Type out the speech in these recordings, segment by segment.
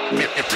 Monday.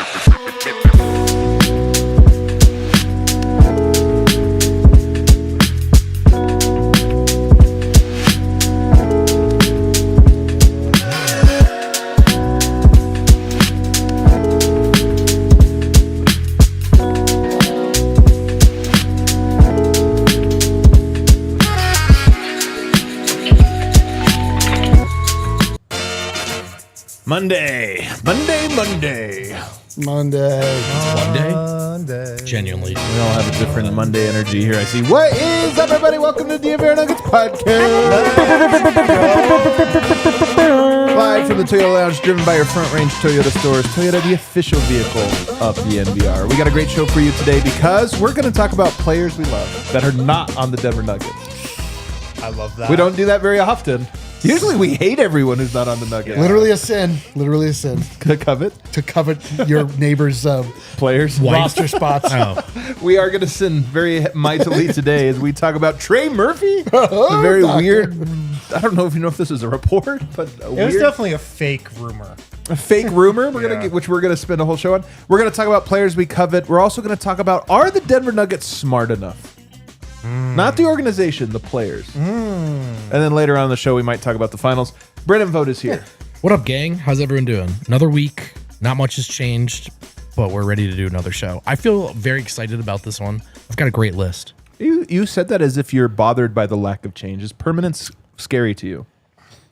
Genuinely. We all have a different Monday energy here, I see. What is up, everybody? Welcome to DNVR Nuggets Podcast. Live from the Toyota Lounge, driven by your Front Range Toyota stores. Toyota, the official vehicle of DNVR. We got a great show for you today because we're going to talk about players we love that are not on the Denver Nuggets. I love that. We don't do that very often. Usually we hate everyone who's not on the Nuggets. Literally a sin. Literally a sin. Covet? To covet your neighbor's players roster spots. Oh. We are going to sin very mightily today as we talk about Trey Murphy. A very weird. I don't know if this is a report, but it was definitely a fake rumor. A fake rumor. Which we're gonna spend a whole show on. We're gonna talk about players we covet. We're also gonna talk about, are the Denver Nuggets smart enough? Not the organization, the players. And then later on in the show, we might talk about the finals. Brennan Vogt is here. What up, gang? How's everyone doing? Another week. Not much has changed, but we're ready to do another show. I feel very excited about this one. I've got a great list. You said that as if you're bothered by the lack of change. Is permanence scary to you?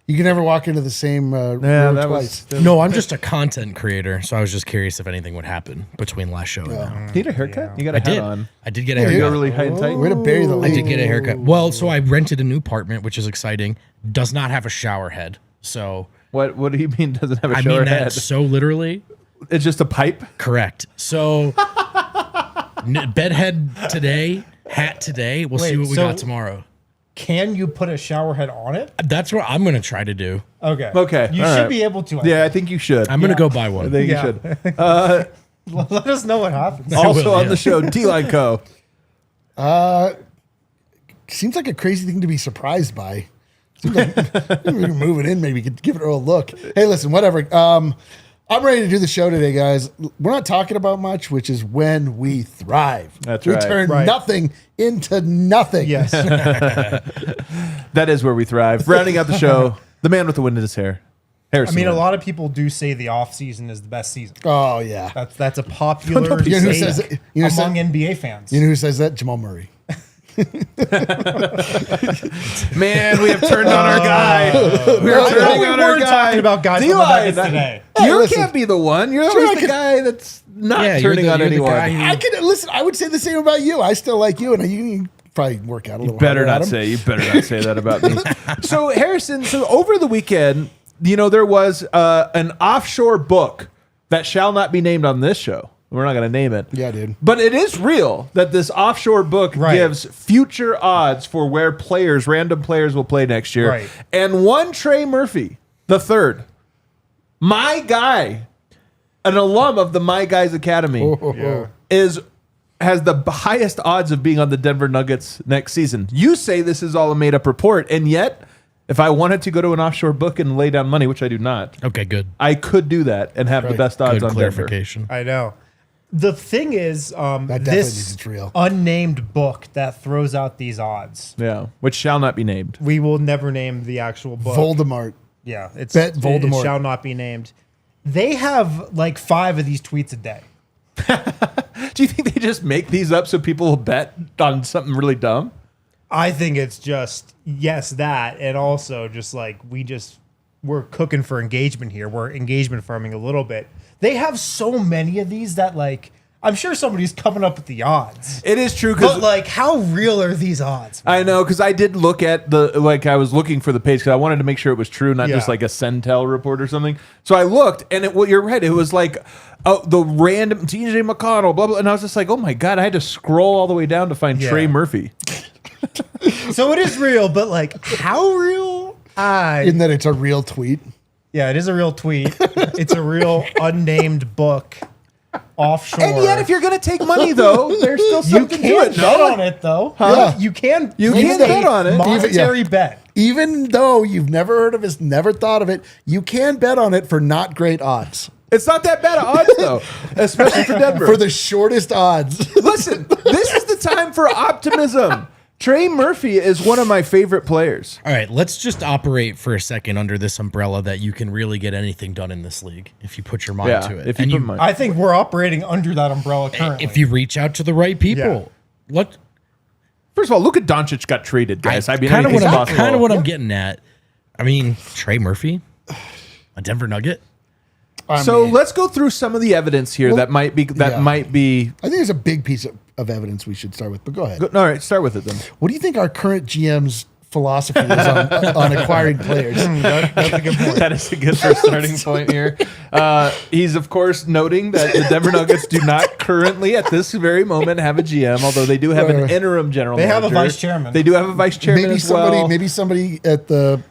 You can never walk into the same room twice. No, I'm just a content creator, so I was just curious if anything would happen between last show and now. You need a haircut? You got a hat on. I did get a haircut. You got really high and tight? Way to bury the lead. I did get a haircut. Well, so I rented a new apartment, which is exciting. Does not have a shower head. So what do you mean doesn't have a shower I mean head? that so literally. It's just a pipe? Correct. So bed head today, hat today. We'll see what we got tomorrow. Can you put a shower head on it? That's what I'm going to try to do. Okay. You should be able to. I think you should. I'm going to go buy one. I think you should. Let us know what happens. Also on the show, D-Line Co. Seems like a crazy thing to be surprised by. Seems like we can move it in, maybe give it a look. Hey, listen, whatever. I'm ready to do the show today, guys. We're not talking about much, which is when we thrive. That's we right. We turn nothing into nothing. Yes. That is where we thrive. Rounding out the show, the man with the wind in his hair. Harrison. I mean, a lot of people do say the off season is the best season. Oh, yeah. That's a popular you know take among NBA fans. You know who says that? Jamal Murray. Man, we have turned on our guy. We are turning on our guy. Talking about guys from the Nuggets today. You can't be the one. You're always the guy that's not turning on anyone. I would say the same about you. I still like you, and you probably work out a little. You better not say that about me. So Harrison, over the weekend, there was an offshore book that shall not be named on this show. We're not going to name it. Yeah, dude. But it is real that this offshore book gives future odds for where random players will play next year. Right. And one Trey Murphy III, my guy, an alum of the My Guys Academy, has the highest odds of being on the Denver Nuggets next season. You say this is all a made-up report, and yet, if I wanted to go to an offshore book and lay down money, which I do not, okay, good, I could do that and have the best odds on clarification. Denver. I know. The thing is, this unnamed book that throws out these odds. Yeah, which shall not be named. We will never name the actual book. Voldemort. Yeah, Bet Voldemort. It shall not be named. They have like 5 of these tweets a day. Do you think they just make these up so people will bet on something really dumb? I think it's just, that, and also just like we're cooking for engagement here. We're engagement farming a little bit. They have so many of these that I'm sure somebody's coming up with the odds. It is true. But how real are these odds? Man? I know, because I did look at I was looking for the page because I wanted to make sure it was true, not just like a Centel report or something. So I looked, and you're right. It was like the random TJ McConnell, blah, blah. And I was just like, oh my God, I had to scroll all the way down to find Trey Murphy. So it is real, but how real? In that it's a real tweet. Yeah, it is a real tweet. It's a real unnamed book offshore. And yet, if you're going to take money, though, there's still something to it. You can bet on it, though. Huh? You can bet on it. Monetary bet. Even though you've never heard of it, never thought of it, you can bet on it for not great odds. It's not that bad of odds, though, especially for Denver. For the shortest odds. Listen, this is the time for optimism. Trey Murphy is one of my favorite players. All right, let's just operate for a second under this umbrella that you can really get anything done in this league if you put your mind to it. If you put mind. I think we're operating under that umbrella currently. If you reach out to the right people. What? First of all, look at Doncic got traded, guys. I mean, kind of anything's possible. what I'm getting at. I mean, Trey Murphy, a Denver Nugget. So let's go through some of the evidence here that might be. I think there's a big piece of evidence we should start with, but go ahead. All right, start with it then. What do you think our current GM's philosophy is on acquiring players? That's a good point. That is a good first starting point here. He's, of course, noting that the Denver Nuggets do not currently, at this very moment, have a GM, although they do have an interim general manager. They have a vice chairman. They do have a vice chairman as well. Maybe somebody at the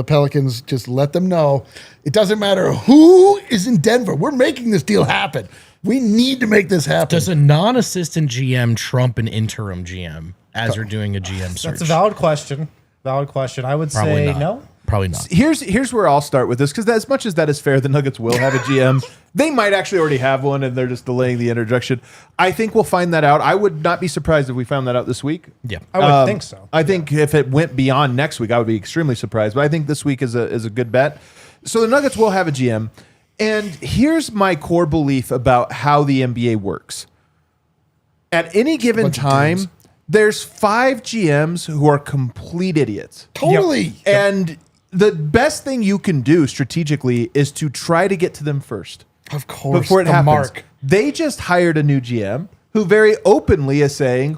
Pelicans just let them know it doesn't matter who is in Denver. We're making this deal happen. We need to make this happen. Does a non-assistant GM trump an interim GM as we're doing a GM search? That's a valid question. Valid question. I would Probably say not. no. Probably not. Here's where I'll start with this, because as much as that is fair, the Nuggets will have a GM. They might actually already have one, and they're just delaying the introduction. I think we'll find that out. I would not be surprised if we found that out this week. Yeah. I would think so. I think if it went beyond next week, I would be extremely surprised. But I think this week is a good bet. So the Nuggets will have a GM. And here's my core belief about how the NBA works. At any given time, there's 5 GMs who are complete idiots. Totally. And the best thing you can do strategically is to try to get to them first. Of course. Before it the happens. mark. They just hired a new GM who very openly is saying,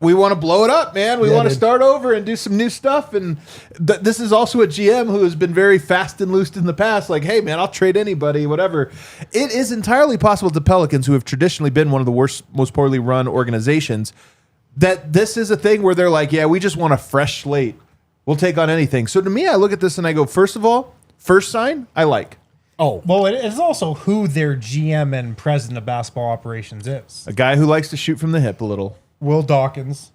we want to blow it up, man. We want to start over and do some new stuff. And this is also a GM who has been very fast and loose in the past. Like, hey, man, I'll trade anybody, whatever. It is entirely possible to Pelicans, who have traditionally been one of the worst, most poorly run organizations, that this is a thing where they're like, yeah, we just want a fresh slate. We'll take on anything. So to me, I look at this and I go, first of all, first sign, I like. Oh. Well, it is also who their GM and president of basketball operations is. A guy who likes to shoot from the hip a little. Will Dawkins,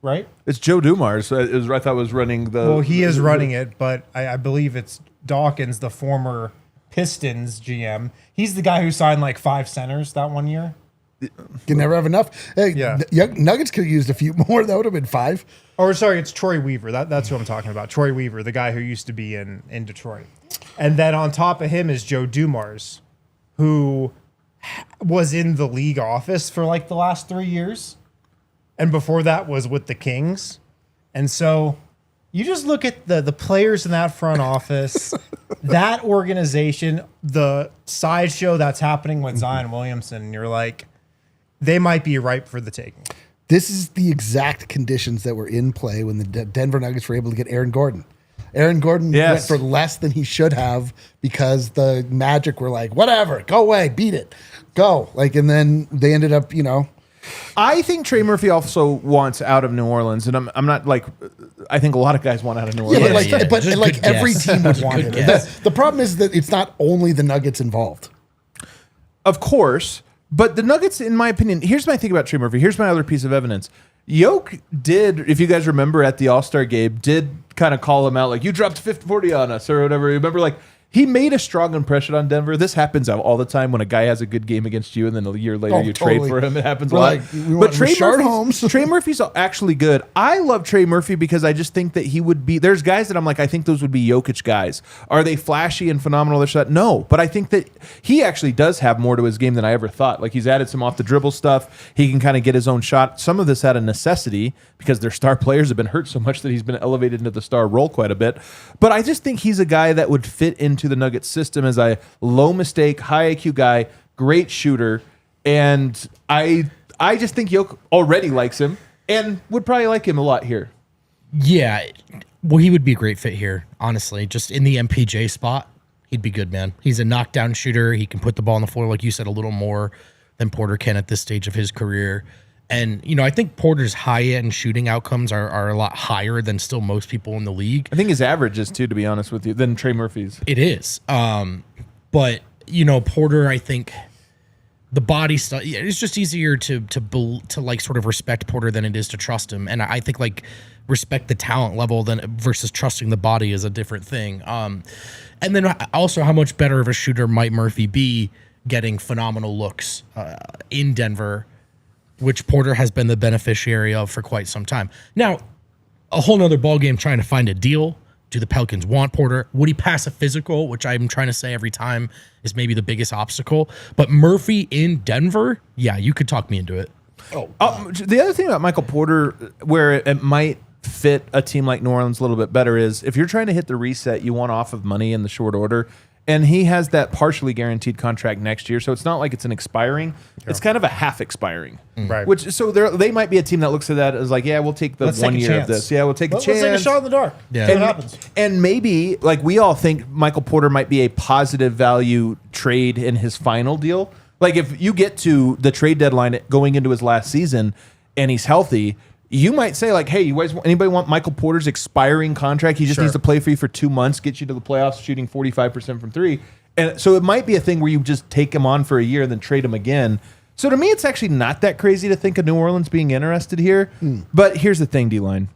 right? It's Joe Dumars. I thought was running the. Well, he is running it, but I believe it's Dawkins, the former Pistons GM. He's the guy who signed like 5 centers that one year. Can never have enough. Hey, Yeah. Nuggets could have used a few more. That would have been 5. Or sorry, it's Troy Weaver. That's who I'm talking about. Troy Weaver, the guy who used to be in Detroit. And then on top of him is Joe Dumars, who was in the league office for like the last 3 years. And before that was with the Kings. And so you just look at the players in that front office, that organization, the sideshow that's happening with Zion Williamson, and you're like, they might be ripe for the taking. This is the exact conditions that were in play when the Denver Nuggets were able to get Aaron Gordon. Aaron Gordon went for less than he should have because the Magic were like, whatever, go away, beat it, go. Like, and then they ended up, I think Trey Murphy also wants out of New Orleans, and I'm not like, I think a lot of guys want out of New Orleans. but like every team would want it. guess. The problem is that it's not only the Nuggets involved. Of course, but the Nuggets, in my opinion, here's my thing about Trey Murphy. Here's my other piece of evidence. Yoke did, if you guys remember at the All-Star game, did kind of call him out like, you dropped 40 on us or whatever. Remember, like, he made a strong impression on Denver. This happens all the time when a guy has a good game against you and then a year later you trade for him. It happens a lot. But Trey Murphy's actually good. I love Trey Murphy because I just think that he would be, there's guys that I'm like, I think those would be Jokić guys. Are they flashy and phenomenal? Their shot? No, but I think that he actually does have more to his game than I ever thought. Like, he's added some off the dribble stuff. He can kind of get his own shot. Some of this out of necessity because their star players have been hurt so much that he's been elevated into the star role quite a bit. But I just think he's a guy that would fit into the Nuggets system as a low mistake, high IQ guy, great shooter, and I just think Yoke already likes him and would probably like him a lot here. Yeah, well, he would be a great fit here, honestly. Just in the MPJ spot, he'd be good, man. He's a knockdown shooter. He can put the ball on the floor, like you said, a little more than Porter can at this stage of his career. And, I think Porter's high-end shooting outcomes are a lot higher than still most people in the league. I think his average is, too, to be honest with you, than Trey Murphy's. It is. But, Porter, I think the body stuff, it's just easier to like sort of respect Porter than it is to trust him. And I think like respect the talent level than versus trusting the body is a different thing. And then also, how much better of a shooter might Murphy be getting phenomenal looks in Denver, which Porter has been the beneficiary of for quite some time. Now, a whole nother ballgame trying to find a deal. Do the Pelicans want Porter? Would he pass a physical, which I'm trying to say every time is maybe the biggest obstacle? But Murphy in Denver, yeah, you could talk me into it. The other thing about Michael Porter, where it might fit a team like New Orleans a little bit better, is if you're trying to hit the reset, you want off of money in the short order. And he has that partially guaranteed contract next year, so it's not like it's an expiring. Sure. It's kind of a half expiring. Right. Which so they might be a team that looks at that as like, yeah, we'll take the 1 year of this. Yeah, we'll take a chance. Let's take a shot in the dark. Yeah. See what happens. And maybe like we all think Michael Porter might be a positive value trade in his final deal. Like if you get to the trade deadline going into his last season and he's healthy, you might say like, hey, you guys, anybody want Michael Porter's expiring contract? He just needs to play for you for 2 months, get you to the playoffs, shooting 45% from three. And so it might be a thing where you just take him on for a year and then trade him again. So to me, it's actually not that crazy to think of New Orleans being interested here. But here's the thing, D-Line.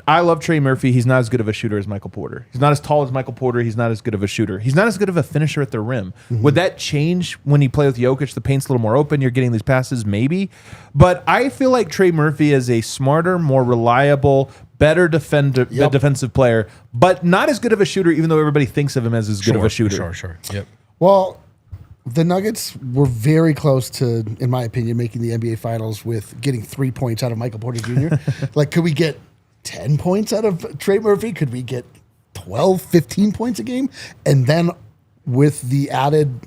I love Trey Murphy. He's not as good of a shooter as Michael Porter. He's not as tall as Michael Porter. He's not as good of a shooter. He's not as good of a finisher at the rim. Would that change when you play with Jokić? The paint's a little more open. You're getting these passes, maybe. But I feel like Trey Murphy is a smarter, more reliable, better defensive player, but not as good of a shooter, even though everybody thinks of him as good of a shooter. Sure. Yep. Well, the Nuggets were very close to, in my opinion, making the NBA Finals with getting 3 points out of Michael Porter Jr. Like, could we get 10 points out of Trey Murphy? Could we get 12, 15 points a game? And then with the added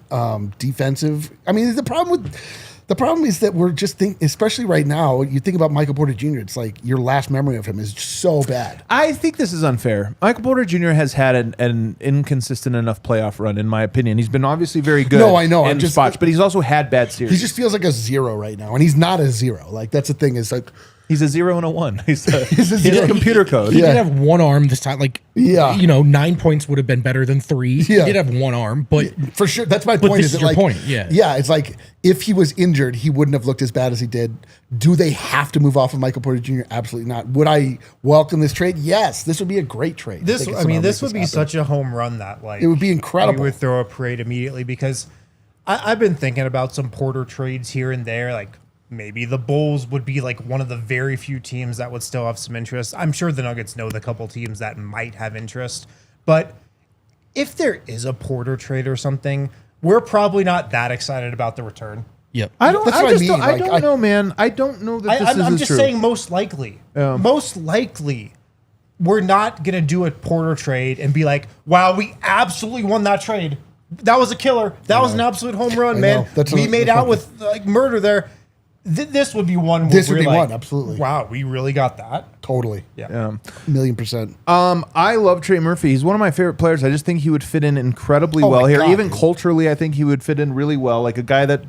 defensive, I mean, the problem is that we're just especially right now, you think about Michael Porter Jr., it's like your last memory of him is so bad. I think this is unfair. Michael Porter Jr. has had an inconsistent enough playoff run, in my opinion. He's been obviously very good. No, I know. In spots, but he's also had bad series. He just feels like a 0 right now, and he's not a 0. Like, that's the thing is like, he's a 0 and a 1. He's a zero. computer code. He did have one arm this time. Like, Yeah. 9 points would have been better than 3. Yeah. He did have one arm, but for sure. That's my point. this is your like, point, yeah. Yeah. It's like if he was injured, he wouldn't have looked as bad as he did. Do they have to move off of Michael Porter Jr.? Absolutely not. Would I welcome this trade? Yes. This would be a great trade. This would be such a home run that like it would be incredible. We would throw a parade immediately because I've been thinking about some Porter trades here and there, like. Maybe the Bulls would be like one of the very few teams that would still have some interest. I'm sure the Nuggets know the couple teams that might have interest. But if there is a Porter trade or something, we're probably not that excited about the return. yep. I don't I know, man. I don't know that this is I'm just true. saying most likely. Most likely, we're not going to do a Porter trade and be like, wow, we absolutely won that trade. That was a killer. That was an absolute home run, man. We made out with like murder there. This would be one. This would be one, absolutely. Wow, we really got that. Totally. Yeah. 1,000,000%. I love Trey Murphy. He's one of my favorite players. I just think he would fit in incredibly well here. God, Even culturally, I think he would fit in really well. Like a guy that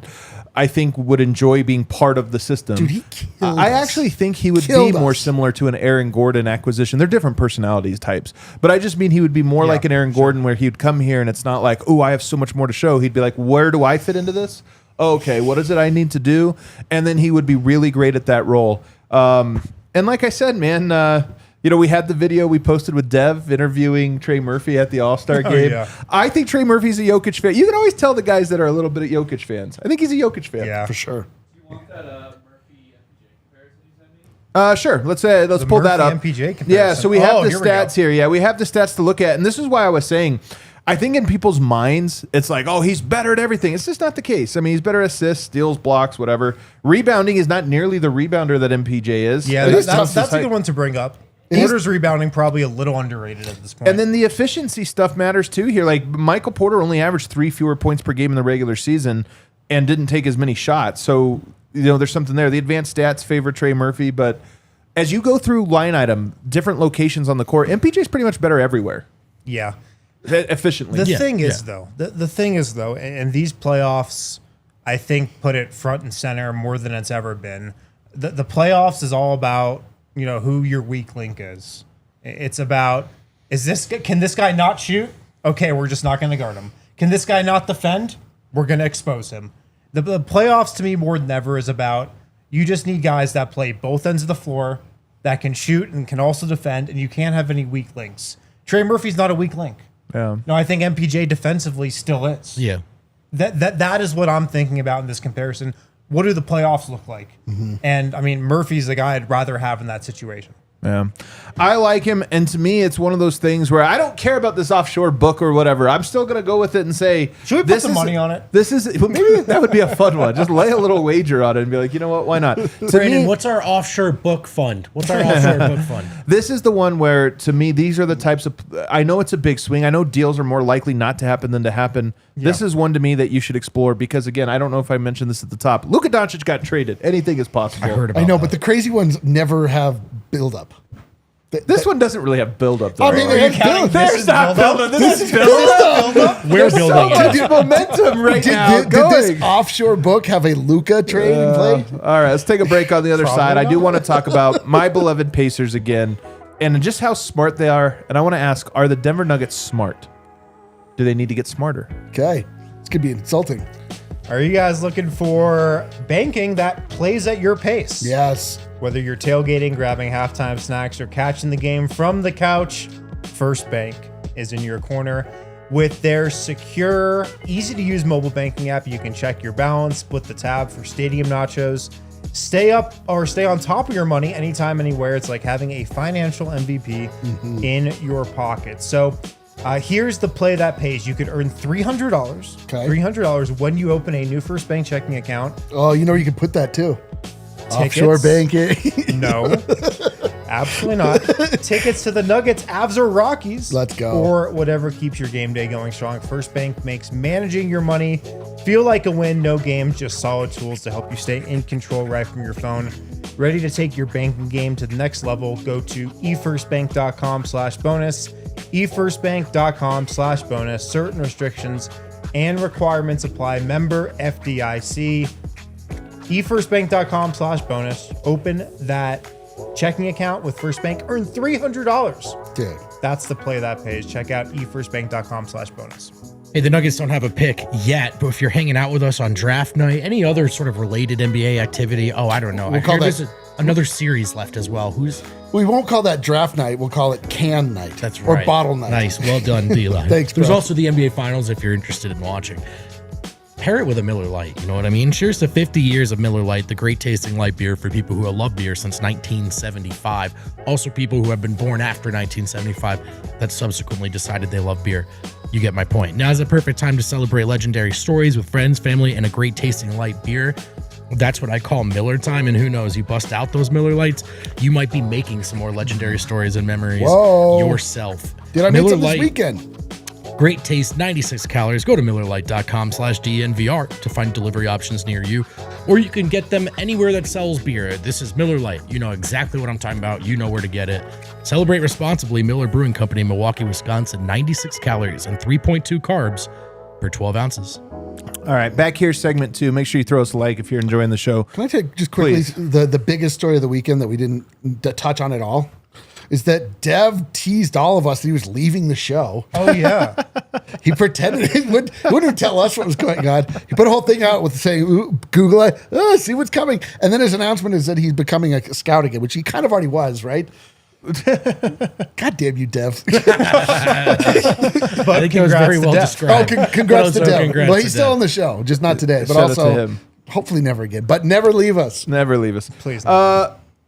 I think would enjoy being part of the system. Dude, he killed I us. actually think he would Killed be more us. similar to an Aaron Gordon acquisition. They're different personalities types. But I just mean he would be more like an Aaron Gordon where he'd come here and it's not like, oh, I have so much more to show. He'd be like, where do I fit into this? Okay, what is it I need to do? And then he would be really great at that role. And like I said, man, we had the video we posted with Dev interviewing Trey Murphy at the All-Star game. Yeah. I think Trey Murphy's a Jokić fan. You can always tell the guys that are a little bit of Jokić fans. I think he's a Jokić fan. Yeah. For sure. You want that Murphy MPJ comparison you sent me? Sure. Let's pull that up. Murphy MPJ comparison. Yeah, so we have the here we go. stats here. Yeah, we have the stats to look at. And this is why I was saying, I think in people's minds, it's like, oh, he's better at everything. It's just not the case. I mean, he's better at assists, steals, blocks, whatever. Rebounding is not nearly the rebounder that MPJ is. Yeah, that's a good one to bring up. Porter's rebounding probably a little underrated at this point. And then the efficiency stuff matters too here. Like Michael Porter only averaged 3 fewer points per game in the regular season and didn't take as many shots. So, there's something there. The advanced stats favor Trey Murphy, but as you go through line item, different locations on the court, MPJ's pretty much better everywhere. yeah. Efficiently. The thing is, though, and these playoffs, I think, put it front and center more than it's ever been. The playoffs is all about, who your weak link is. It's about, can this guy not shoot? Okay, we're just not going to guard him. Can this guy not defend? We're going to expose him. The playoffs, to me, more than ever, is about, you just need guys that play both ends of the floor, that can shoot and can also defend, and you can't have any weak links. Trey Murphy's not a weak link. Yeah. No, I think MPJ defensively still is. Yeah. That is what I'm thinking about in this comparison. What do the playoffs look like? And I mean, Murphy's the guy I'd rather have in that situation. Yeah. I like him, and to me, it's one of those things where I don't care about this offshore book or whatever. I'm still going to go with it and say, should we put some money on it? This is maybe that would be a fun one. Just lay a little wager on it and be like, you know what? Why not? To Brandon, me, what's our offshore book fund? What's our offshore book fund? this is the one where, to me, these are the types of. I know it's a big swing. I know deals are more likely not to happen than to happen. This is one to me that you should explore because, again, I don't know if I mentioned this at the top. Luka Doncic got traded. Anything is possible. I heard about I know, that. but the crazy ones never have build-up. This one doesn't really have build-up, though. I mean, right? they have build. There's not build-up. This is build-up. We're so building much it. momentum right now. Did this offshore book have a Luka trade in play? All right, let's take a break on the other side. I do want to talk about my beloved Pacers again and just how smart they are. And I want to ask, are the Denver Nuggets smart? Do they need to get smarter? Okay. This could be insulting. Are you guys looking for banking that plays at your pace? Yes. Whether you're tailgating, grabbing halftime snacks, or catching the game from the couch, First Bank is in your corner. With their secure, easy-to-use mobile banking app, you can check your balance, split the tab for stadium nachos, stay on top of your money anytime, anywhere. It's like having a financial MVP in your pocket. So here's the play that pays. You could earn $300. Okay. $300 when you open a new First Bank checking account. Oh, you know you could put that too. Tickets? Offshore banking. No, absolutely not. Tickets to the Nuggets, Avs, or Rockies. Let's go. Or whatever keeps your game day going strong. First Bank makes managing your money feel like a win. No games, just solid tools to help you stay in control right from your phone. Ready to take your banking game to the next level? Go to efirstbank.com/bonus. efirstbank.com/bonus. Certain restrictions and requirements apply. Member FDIC. efirstbank.com/bonus. Open that checking account with First Bank. Earn $300. Dude. That's the play that pays. Check out efirstbank.com/bonus. Hey, the Nuggets don't have a pick yet, but if you're hanging out with us on draft night, any other sort of related NBA activity, I don't know. We'll call there's that- another series left as well. We won't call that draft night. We'll call it can night. That's right. Or bottle night. Nice. Well done, Eli. Thanks, There's bro. also the NBA Finals if you're interested in watching. Pair it with a Miller Lite, you know what I mean? Cheers to 50 years of Miller Lite, the great tasting light beer for people who have loved beer since 1975. Also people who have been born after 1975 that subsequently decided they love beer. You get my point. Now is the perfect time to celebrate legendary stories with friends, family, and a great tasting light beer. That's what I call Miller time, and who knows, you bust out those Miller Lights, you might be making some more legendary stories and memories yourself. Did I make Miller some this Lite, weekend? Great taste, 96 calories. Go to MillerLite.com/DNVR to find delivery options near you, or you can get them anywhere that sells beer. This is Miller Lite. You know exactly what I'm talking about. You know where to get it. Celebrate responsibly. Miller Brewing Company, Milwaukee, Wisconsin. 96 calories and 3.2 carbs per 12 ounces. All right, back here, segment 2. Make sure you throw us a like if you're enjoying the show. Can I take just quickly Please. the biggest story of the weekend that we didn't touch on at all? Is that Dev teased all of us that he was leaving the show. Oh, yeah. He pretended he wouldn't tell us what was going on. He put a whole thing out with saying, "Ooh, Google it, see what's coming." And then his announcement is that he's becoming a scout again, which he kind of already was, right? God damn you, Dev. I think it was very well Oh, described. congrats to Also, Dev. congrats Well, to he's still Dev. on the show, just not today. But Shout out also, to him. hopefully never again. But never leave us. Never leave us. Please.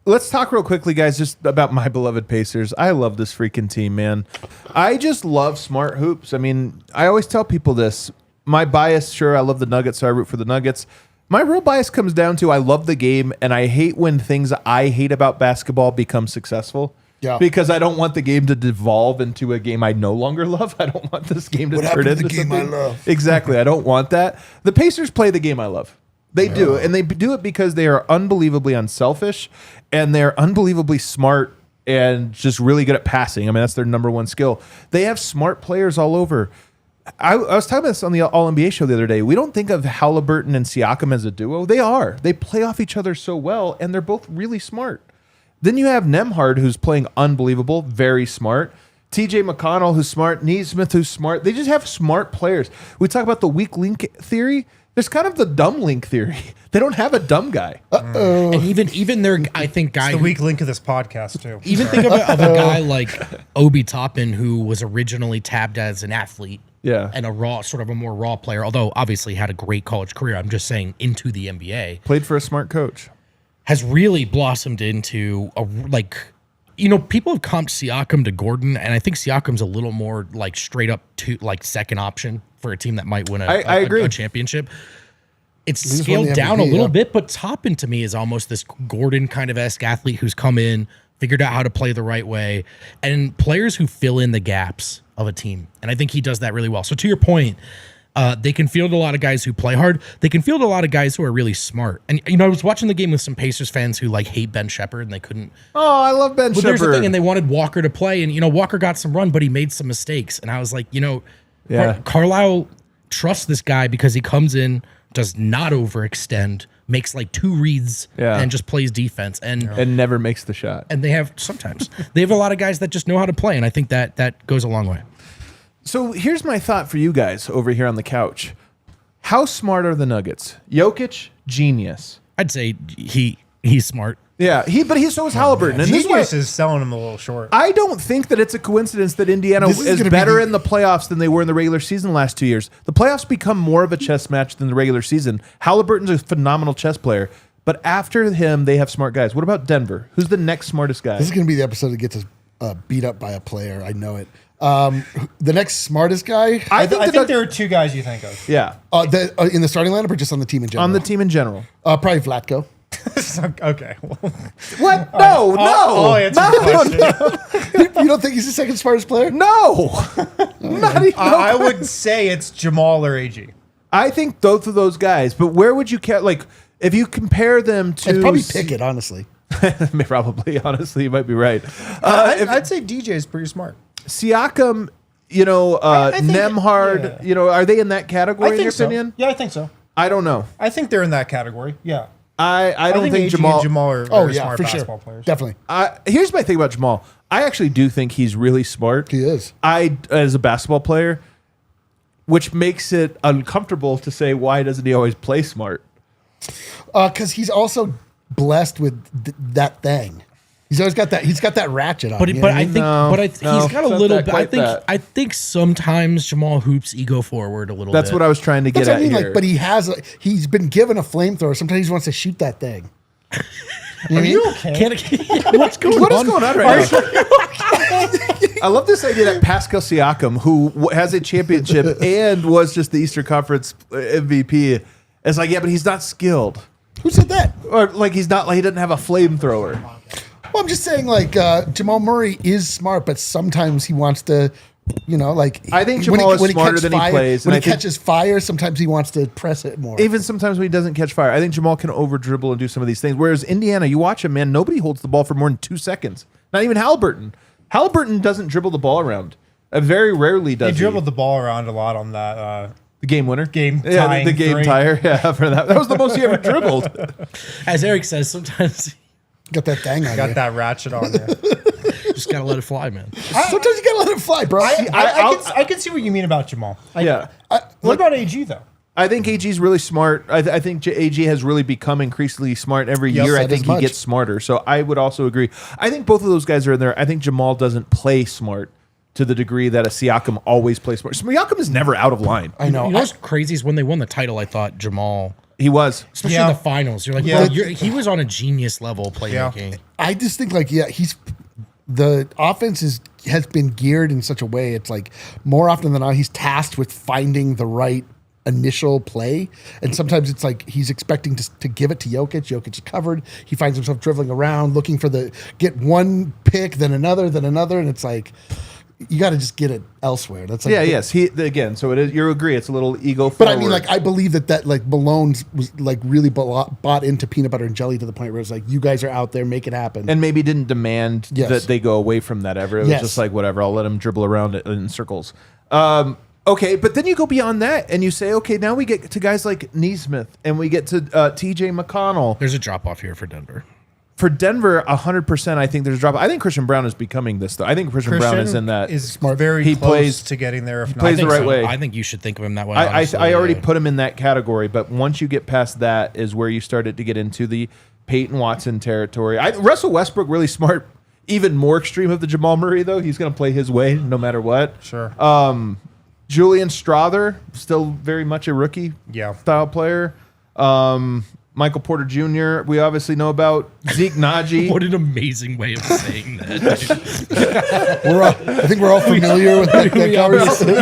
Let's talk real quickly, guys, just about my beloved Pacers. I love this freaking team, man. I just love smart hoops. I mean, I always tell people this. My bias, sure, I love the Nuggets, so I root for the Nuggets. My real bias comes down to I love the game, and I hate when things I hate about basketball become successful. Yeah. Because I don't want the game to devolve into a game I no longer love. I don't want this game to What turn happened to into the game I something. love? Exactly. I don't want that. The Pacers play the game I love. They do, and they do it because they are unbelievably unselfish, and they're unbelievably smart and just really good at passing. I mean, that's their number one skill. They have smart players all over. I was talking about this on the All-NBA show the other day. We don't think of Halliburton and Siakam as a duo. They are. They play off each other so well, and they're both really smart. Then you have Nembhard, who's playing unbelievable, very smart. TJ McConnell, who's smart. Neesmith, who's smart. They just have smart players. We talk about the weak link theory. There's kind of the dumb link theory. They don't have a dumb guy. And even their, I think, guy. The weak link of this podcast too. Even think of a guy like Obi Toppin, who was originally tabbed as an athlete. Yeah. And sort of a more raw player, although obviously had a great college career. I'm just saying into the NBA. Played for a smart coach. Has really blossomed into people have comped Siakam to Gordon, and I think Siakam's a little more like straight up to like second option for a team that might win I agree. a championship. It's just won scaled the down a MVP, little yeah. bit, but Toppin to me is almost this Gordon kind of esque athlete who's come in, figured out how to play the right way, and players who fill in the gaps of a team. And I think he does that really well. So to your point, they can field a lot of guys who play hard. They can field a lot of guys who are really smart. And I was watching the game with some Pacers fans who like hate Ben Shepherd, and they couldn't. Oh, I love Ben But Shepherd. there's the thing, and they wanted Walker to play, and Walker got some run, but he made some mistakes. And I was like, Yeah. Carlisle trusts this guy because he comes in, does not overextend, makes like 2 reads, Yeah. and just plays defense. And never makes the shot. And they have a lot of guys that just know how to play, and I think that goes a long way. So here's my thought for you guys over here on the couch. How smart are the Nuggets? Jokić, genius. I'd say he's smart. Yeah, but so is Halliburton. And this Genius way, is selling him a little short. I don't think that it's a coincidence that Indiana This is is gonna be better the- in the playoffs than they were in the regular season the last 2 years. The playoffs become more of a chess match than the regular season. Halliburton's a phenomenal chess player, but after him, they have smart guys. What about Denver? Who's the next smartest guy? This is going to be the episode that gets us beat up by a player. I know it. The next smartest guy I the think Nug- there are 2 guys you think of. Yeah, in the starting lineup or just on the team in general? on the team in general. Probably Vlatko. Okay. Well, What? No, I'll answer the question. You don't think he's the second smartest player? no. Not even. I would say it's Jamal or AG. I think both of those guys, but where would you if you compare them to It's probably Pickett, honestly. Probably, honestly, you might be right. I'd say DJ is pretty smart. Siakam, I think- Nemhard, yeah. Are they in that category in your opinion? Yeah, I think so. I don't know. I think they're in that category. Yeah. I don't think AG Jamal. and Jamal are Oh very yeah, smart for basketball sure. players. Definitely, Here's my thing about Jamal. I actually do think he's really smart. he is. As a basketball player, which makes it uncomfortable to say why doesn't he always play smart? Because he's also blessed with that thing. He's always got that. He's got that ratchet on. But you know but what I mean? think No, he's got a it's not little that bit. I quite that. think sometimes Jamal hoops ego forward a little That's bit. what I was trying to get That's what at I mean. here. Like, but he's been given a flamethrower. Sometimes he wants to shoot that thing. Are you okay? What's going What is on? going on right now? I love this idea that Pascal Siakam, who has a championship and was just the Eastern Conference MVP, is like, yeah, but he's not skilled. Who said that? Or like he doesn't have a flamethrower. Well, I'm just saying, like Jamal Murray is smart, but sometimes he wants to, I think Jamal is smarter catches than he plays, When and he I think- catches fire, sometimes he wants to press it more. Even sometimes when he doesn't catch fire, I think Jamal can over dribble and do some of these things. Whereas Indiana, you watch him, man, nobody holds the ball for more than 2 seconds. Not even Halliburton. Halliburton doesn't dribble the ball around. Very rarely does They he. dribbled the ball around a lot on that. The game winner? Game Yeah, tying the game three. tire. Yeah, for that. That was the most he ever dribbled. As Eric says, sometimes got that thing on Got you. that ratchet on there. you just gotta let it fly, man. Sometimes you gotta let it fly, bro. I can see what you mean about Jamal. Yeah. What about AG though? I think AG's really smart. I think AG has really become increasingly smart every Yes, year. I that think is he much. gets smarter. So I would also agree. I think both of those guys are in there. I think Jamal doesn't play smart to the degree that a Siakam always plays smart. Siakam is never out of line. I know. You know what's crazy is when they won the title, I thought Jamal, He was. especially Yeah. in the finals, you're like, Yeah. bro, he was on a genius level playmaking. I just think the offense has been geared in such a way. It's like more often than not, he's tasked with finding the right initial play, and sometimes it's like he's expecting to give it to Jokić. Jokić is covered. He finds himself dribbling around, looking for get one pick, then another, and it's like you got to just get it elsewhere. That's like Yeah, yes. So it is. You agree. It's a little ego. But I mean, like, I believe that like Malone's was like really bought into peanut butter and jelly to the point where it's like, you guys are out there, make it happen. and maybe didn't demand Yes. that they go away from that ever. It was Yes. just like, whatever, I'll let him dribble around it in circles. Okay, but then you go beyond that and you say, okay, now we get to guys like Neesmith and we get to TJ McConnell. There's a drop off here for Denver. For Denver, 100%, I think there's a drop. I think Christian Brown is becoming this, though. I think Christian Brown is in that. Is very He close plays- to getting there. If not, plays the right way. I think you should think of him that way. I honestly. already put him in that category, but once you get past that is where you started to get into the Peyton Watson territory. Russell Westbrook, really smart, even more extreme of the Jamal Murray, though. He's going to play his way no matter what. Sure. Julian Strother, still very much a rookie style player. Michael Porter Jr., we obviously know about. Zeke Naji. What an amazing way of saying that. I think we're all familiar with that conversation.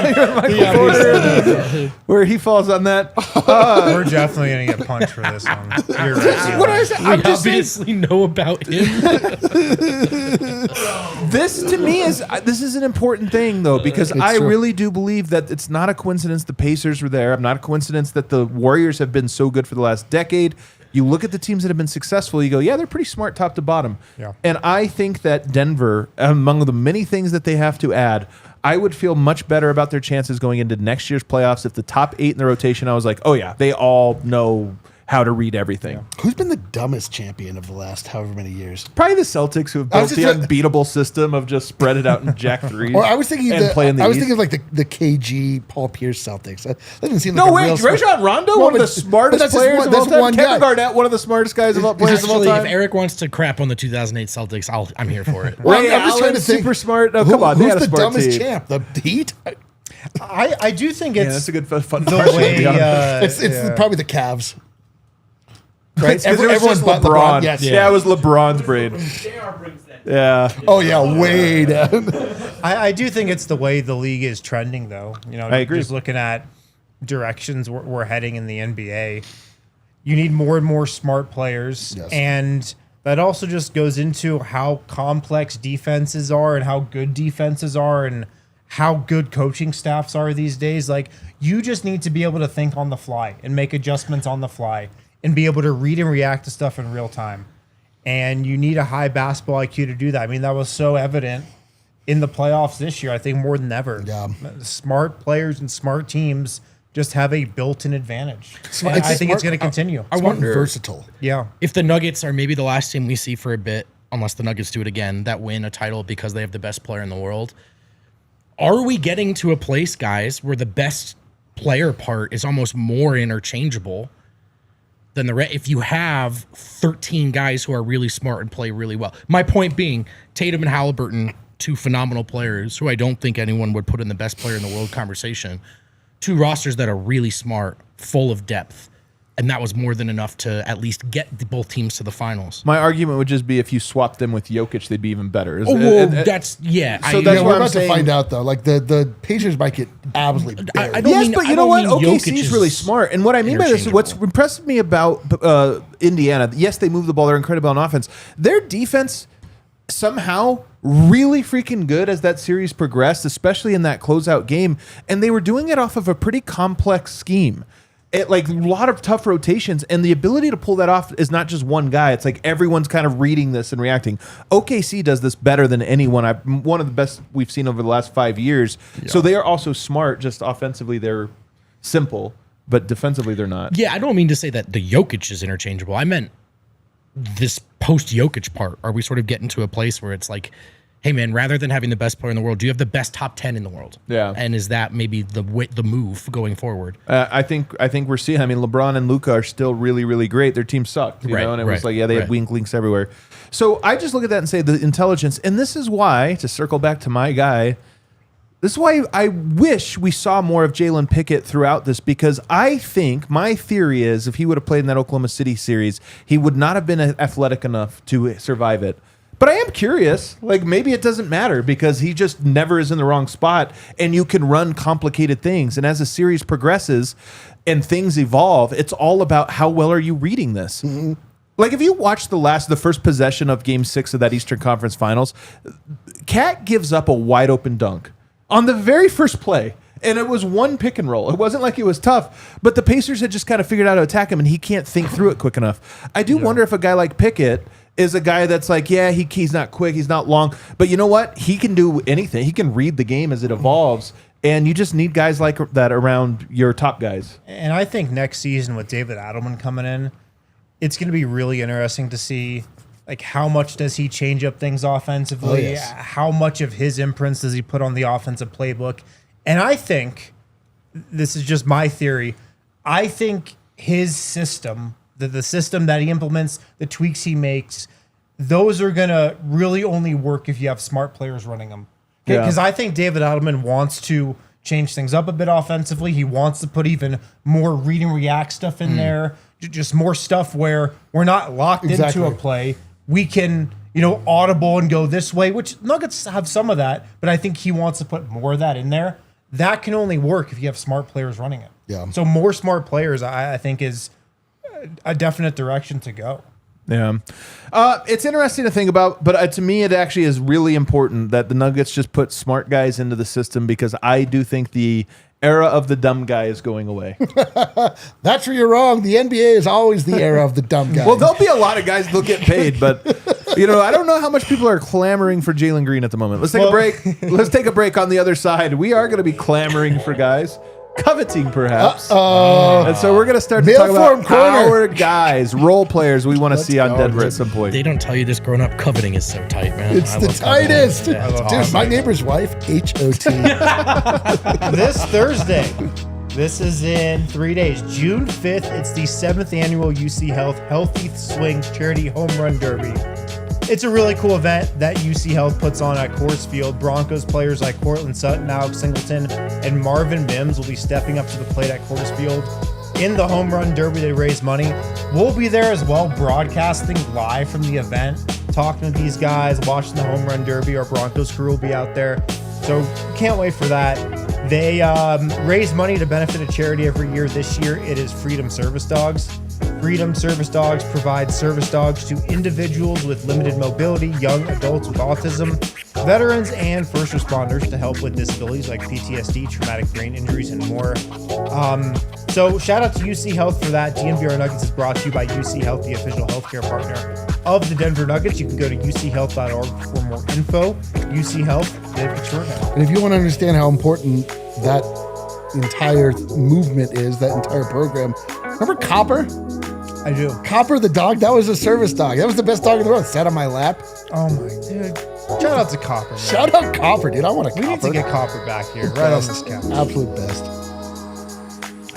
Where he falls on that. We're definitely going to get punched for this one. You're right. What I say? We I'm just saying, obviously know about him. this to me is an important thing though, because I true. really do believe that it's not a coincidence the Pacers were there. Not a coincidence that the Warriors have been so good for the last decade. You look at the teams that have been successful, you go, yeah, they're pretty smart top to bottom. Yeah. And I think that Denver, among the many things that they have to add, I would feel much better about their chances going into next year's playoffs if the top 8 in the rotation, I was like, oh yeah, they all know how to read everything. Who's been the dumbest champion of the last however many years? Probably the Celtics, who have I was built the just- unbeatable system of just spread it out in jack threes. Or I was thinking and play in the East. thinking of like the KG Paul Pierce Celtics. That doesn't seem like No, a wait, real Rajon Rondo, Well, one of the but smartest that's just players one- of all that's time. one Kevin guy. Garnett, one of the smartest guys of all players of all Actually, if time. Eric wants to crap on the 2008 Celtics, I'm here for it. Well, Ray I'm just trying to Allen, think. super smart. Oh, come on, they who's had a the smart dumbest team. champ? The Heat? I do think Yeah, it's that's a good fun the question. to way. be honest. It's probably the Cavs. Right? 'Cause it was everyone's just but LeBron. LeBron, yes. Yeah, it was LeBron's brain. JR brings that. Yeah. Oh yeah, way down. I do think it's the way the league is trending, though. You know, I agree. Just looking at directions we're heading in the NBA, you need more and more smart players, Yes. and that also just goes into how complex defenses are and how good defenses are and how good coaching staffs are these days. Like, you just need to be able to think on the fly and make adjustments on the fly and be able to read and react to stuff in real time. And you need a high basketball IQ to do that. I mean, that was so evident in the playoffs this year, I think more than ever. Yeah. Smart players and smart teams just have a built-in advantage. And It's I think it's smart- going to continue. I wonder Versatile. Yeah. if the Nuggets are maybe the last team we see for a bit, unless the Nuggets do it again, that win a title because they have the best player in the world. Are we getting to a place, guys, where the best player part is almost more interchangeable than if you have 13 guys who are really smart and play really well? My point being, Tatum and Halliburton, two phenomenal players who I don't think anyone would put in the best player in the world conversation. Two rosters that are really smart, full of depth. And that was more than enough to at least get both teams to the finals. My argument would just be if you swapped them with Jokic, they'd be even better. Oh, well, that's, yeah. So I, that's Yeah, what we're I'm about saying. to find out though. Like the Pacers might get absolutely buried. I don't Yes, mean- but I you know don't what? mean OKC Jokic is really is smart. And what I mean by this is what's impressed me about Indiana, yes, they move the ball. They're incredible on offense. Their defense somehow really freaking good as that series progressed, especially in that closeout game. And they were doing it off of a pretty complex scheme. It, like, a lot of tough rotations, and the ability to pull that off is not just one guy. It's like everyone's kind of reading this and reacting. OKC does this better than anyone. One of the best we've seen over the last 5 years. Yeah. So they are also smart. Just offensively, they're simple, but defensively, they're not. Yeah, I don't mean to say that the Jokic is interchangeable. I meant this post-Jokic part. Are we sort of getting to a place where it's like, hey, man, rather than having the best player in the world, do you have the best top 10 in the world? Yeah. And is that maybe the move going forward? I think we're seeing. I mean, LeBron and Luka are still really, really great. Their team sucked, you know, and it was like, yeah, they had wink links everywhere. So I just look at that and say the intelligence, and this is why, to circle back to my guy, this is why I wish we saw more of Jalen Pickett throughout this, because I think my theory is if he would have played in that Oklahoma City series, he would not have been athletic enough to survive it. But I am curious, like maybe it doesn't matter because he just never is in the wrong spot and you can run complicated things. And as the series progresses and things evolve, it's all about how well are you reading this? Mm-hmm. Like if you watch the first possession of Game 6 of that Eastern Conference Finals, Cat gives up a wide open dunk on the very first play. And it was one pick and roll. It wasn't like it was tough, but the Pacers had just kind of figured out how to attack him and he can't think through it quick enough. I do wonder if a guy like Pickett is a guy that's like, yeah, he's not quick, he's not long, but you know what? He can do anything. He can read the game as it evolves, and you just need guys like that around your top guys. And I think next season with David Adelman coming in, it's going to be really interesting to see Like, how much does he change up things offensively? Oh, yes. How much of his imprints does he put on the offensive playbook? And I think, this is just my theory, I think his system, the system that he implements, the tweaks he makes, those are going to really only work if you have smart players running them. Because I think David Edelman wants to change things up a bit offensively. He wants to put even more read and react stuff in there, just more stuff where we're not locked into a play. We can, audible and go this way, which Nuggets have some of that, but I think he wants to put more of that in there. That can only work if you have smart players running it. Yeah. So more smart players, I think, is a definite direction to go. Yeah. It's interesting to think about, but to me, it actually is really important that the Nuggets just put smart guys into the system, because I do think the era of the dumb guy is going away. That's where you're wrong. The NBA is always the era of the dumb guy. Well, there'll be a lot of guys that'll get paid, but I don't know how much people are clamoring for Jalen Green at the moment. Let's take a break. Let's take a break on the other side. We are going to be clamoring for guys. Coveting, perhaps. And so we're going to start to talk about our guys, role players we want to see on Denver at some point. They don't tell you this growing up. Coveting is so tight, man. It's the tightest. Yeah, Dude, awesome. my neighbor's wife, H-O-T. This Thursday, this is in 3 days, June 5th, it's the 7th annual UC Health Healthy Swing Charity Home Run Derby. It's a really cool event that UC Health puts on at Coors Field. Broncos players like Cortland Sutton, Alex Singleton, and Marvin Mims will be stepping up to the plate at Coors Field. In the Home Run Derby, they raise money. We'll be there as well, broadcasting live from the event, talking to these guys, watching the Home Run Derby. Our Broncos crew will be out there. So can't wait for that. They raise money to benefit a charity every year. This year, it is Freedom Service Dogs. Freedom Service Dogs provides service dogs to individuals with limited mobility, young adults with autism, veterans, and first responders to help with disabilities like PTSD, traumatic brain injuries, and more. So shout out to UC Health for that. DNVR Nuggets is brought to you by UC Health, the official healthcare partner of the Denver Nuggets. You can go to uchealth.org for more info. UC Health, live extraordinary. And if you want to understand how important that entire movement is, that entire program, remember Copper? I do. Copper the dog, that was a service dog. That was the best dog in the world. Sat on my lap. Oh my dude. Shout out to Copper, man. Shout out Copper, dude. I want a Copper. We need to get Copper back here, right on this couch. Absolute best.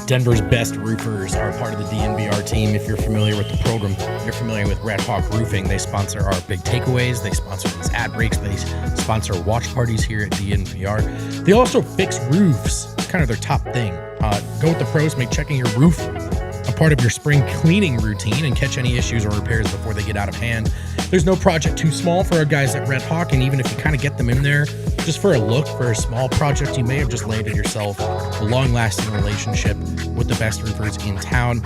Denver's best roofers are part of the DNVR team. If you're familiar with the program, you're familiar with Red Hawk Roofing. They sponsor our big takeaways. They sponsor these ad breaks. They sponsor watch parties here at DNVR. They also fix roofs. It's kind of their top thing. Go with the pros, make checking your roof a part of your spring cleaning routine and catch any issues or repairs before they get out of hand. There's no project too small for our guys at Red Hawk, and even if you kind of get them in there just for a look, for a small project, you may have just landed yourself a long-lasting relationship with the best roofers in town.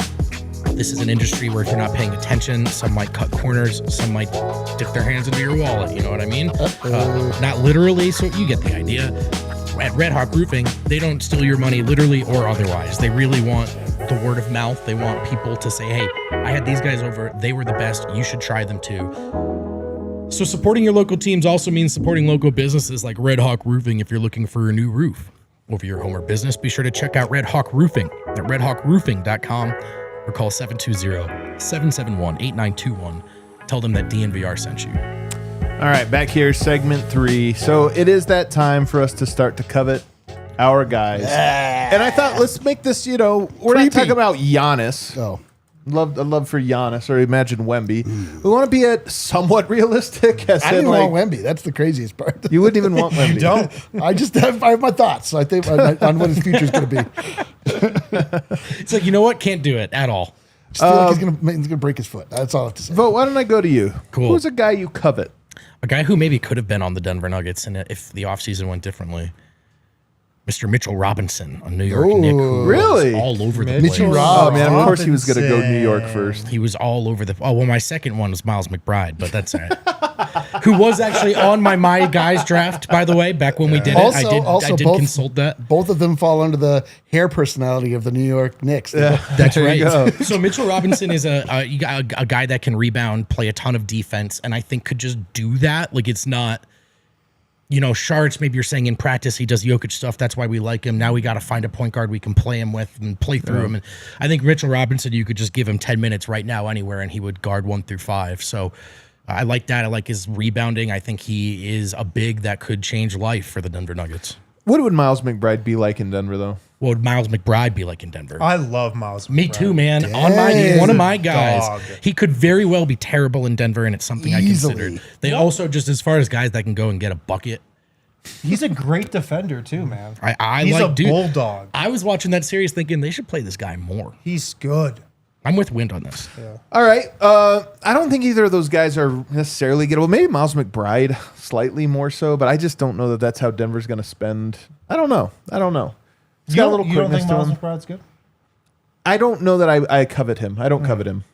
This is an industry where if you're not paying attention, some might cut corners, some might dip their hands into your wallet, you know what I mean? Not literally, so you get the idea. At Red Hawk Roofing, they don't steal your money literally or otherwise. They really want the word of mouth. They want people to say, hey, I had these guys over. They were the best. You should try them too. So supporting your local teams also means supporting local businesses like Red Hawk Roofing if you're looking for a new roof. Over your home or business, be sure to check out Red Hawk Roofing at redhawkroofing.com or call 720-771-8921. Tell them that DNVR sent you. All right, back here, segment 3. So it is that time for us to start to covet our guys. And I thought, let's make this, we're not talking about Giannis. Oh. Love for Giannis, or imagine Wemby. We want to be somewhat realistic. I didn't want Wemby. That's the craziest part. You wouldn't even want Wemby. You don't. I have my thoughts. I think on what his future is going to be. It's like, you know what? Can't do it at all. Just feel like he's gonna break his foot. That's all I have to say. Vogt, why don't I go to you? Cool. Who's a guy you covet? A guy who maybe could have been on the Denver Nuggets and if the offseason went differently. Mr. Mitchell Robinson, a New York Knick who really? was all over the Mitchell place. Oh, man, of course he was going to go New York first. He was all over the... Oh, well, my second one was Miles McBride, but that's all right. Who was actually on my guys draft, by the way, back when we did it. I did consult that. Both of them fall under the hair personality of the New York Knicks. Yeah, that's there right. you go. So Mitchell Robinson is a guy that can rebound, play a ton of defense, and I think could just do that. Like, it's not... Shards, maybe you're saying in practice he does Jokić stuff. That's why we like him. Now we got to find a point guard we can play him with and play through him. And I think Mitchell Robinson, you could just give him 10 minutes right now anywhere, and he would guard 1 through 5. So I like that. I like his rebounding. I think he is a big that could change life for the Denver Nuggets. What would Miles McBride be like in Denver, though? What would Miles McBride be like in Denver? I love Miles. Me McBride. too, man. Dang. One of He's a my guys. dog. He could very well be terrible in Denver, and it's something Easily. I considered. They also, just as far as guys that can go and get a bucket, He's a great defender too, man. He's a like, dude, bulldog. I was watching that series thinking they should play this guy more. He's good. I'm with Wind on this. All right. I don't think either of those guys are necessarily gettable. Maybe Miles McBride slightly more so, but I just don't know that that's how Denver's going to spend. I don't know. He's got a little You don't quickness think to Miles him. McBride's good? I don't know that I covet him. I don't covet him.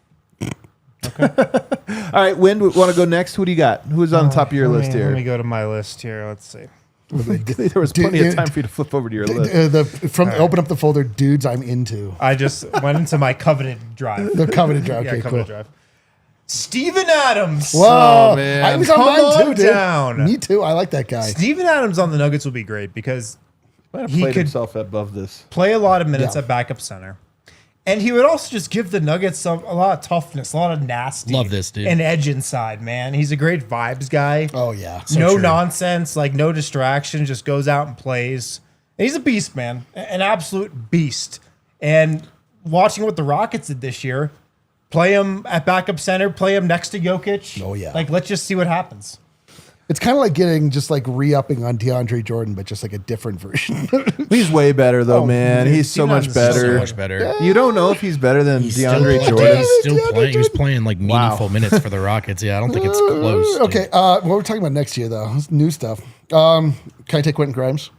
Okay. All right, Wind, want to go next? Who do you got? Who's on the top of your list Let me here? go to my list here. Let's see. There was plenty of time for you to flip over to your list. Open up the folder, dudes I'm into. I just went into my coveted drive. The coveted drive. Yeah, Okay, coveted cool. drive. Steven Adams. Whoa, man. I was on Come mine on too, dude. down. Me too. I like that guy. Steven Adams on the Nuggets will be great because Might have He played could- himself above this. play a lot of minutes Yeah. at backup center. And he would also just give the Nuggets a lot of toughness, a lot of nasty. Love this, dude. And edge inside, man. He's a great vibes guy. Oh yeah. no true. nonsense, like no distraction, just goes out and plays. And he's a beast, man. An absolute beast. And watching what the Rockets did this year, play him at backup center, play him next to Jokic. Oh, yeah. Like, let's just see what happens. It's kind of like getting just like re-upping on DeAndre Jordan, but just like a different version. He's way better, though, man. dude, He's so Steven much Adams is so better. So much better. You don't know if he's better than He's still DeAndre playing- Jordan. He's still DeAndre playing. He was Jordan. playing like meaningful minutes for the Rockets. Yeah, I don't think it's close. dude. Okay, what we're talking about next year though, it's new stuff. Can I take Quentin Grimes?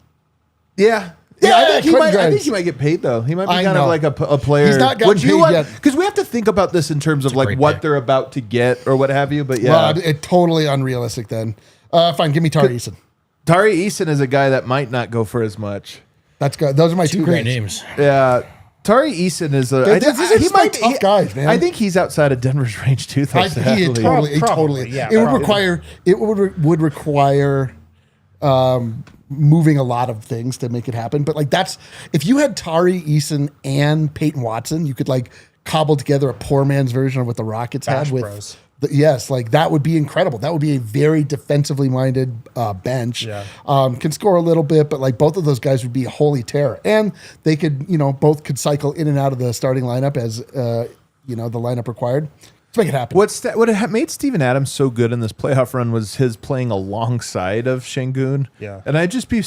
Yeah. Yeah, I think he Quentin might. I think Grimes. he might get paid though. He might be I kind know. of like a player. He's not gotten paid yet. Because we have to think about this in terms of like great what pick. they're about to get or what have you. But yeah, Well, it totally unrealistic then. Fine, give me Tari Eason. Tari Eason is a guy that might not go for as much. That's good. Those are my two Great names. names. Yeah. Tari Eason is a. These are just like tough guys, man. I think he's outside of Denver's range too. Though, He sadly. totally, Probably, yeah, It would probably. require. It would require moving a lot of things to make it happen. But like that's if you had Tari Eason and Peyton Watson, you could like cobble together a poor man's version of what the Rockets Bash had with. Bros. Yes, like that would be incredible. That would be a very defensively minded bench. Yeah. Can score a little bit, but like both of those guys would be a holy terror, and they could, both could cycle in and out of the starting lineup as the lineup required. Let's make it happen. What made Steven Adams so good in this playoff run was his playing alongside of Şengün. Yeah. And I'd just be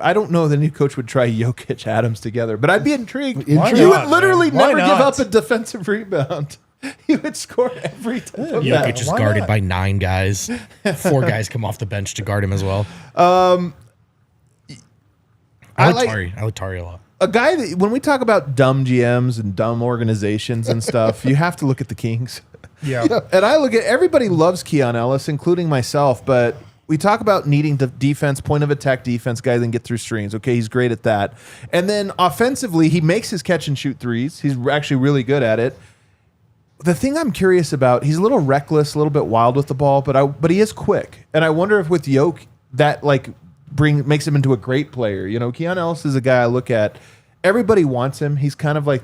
I don't know that any coach would try Jokic Adams together, but I'd be intrigued. Why You not, would literally man? Why never give not? up a defensive rebound. He would score every time. Jokic is why guarded not? by 9 guys. 4 guys come off the bench to guard him as well. I I like- like Tari. I like Tari a lot. A guy that when we talk about dumb GMs and dumb organizations and stuff, you have to look at the Kings. Yeah. And I look at everybody loves Keon Ellis, including myself, but we talk about needing the defense, point of attack defense, guy that can get through screens. Okay, he's great at that. And then offensively, he makes his catch and shoot threes. He's actually really good at it. The thing I'm curious about, he's a little reckless, a little bit wild with the ball, but he is quick. And I wonder if with Yoke that like makes him into a great player. Keon Ellis is a guy I look at. Everybody wants him. He's kind of like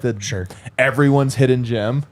everyone's hidden gem.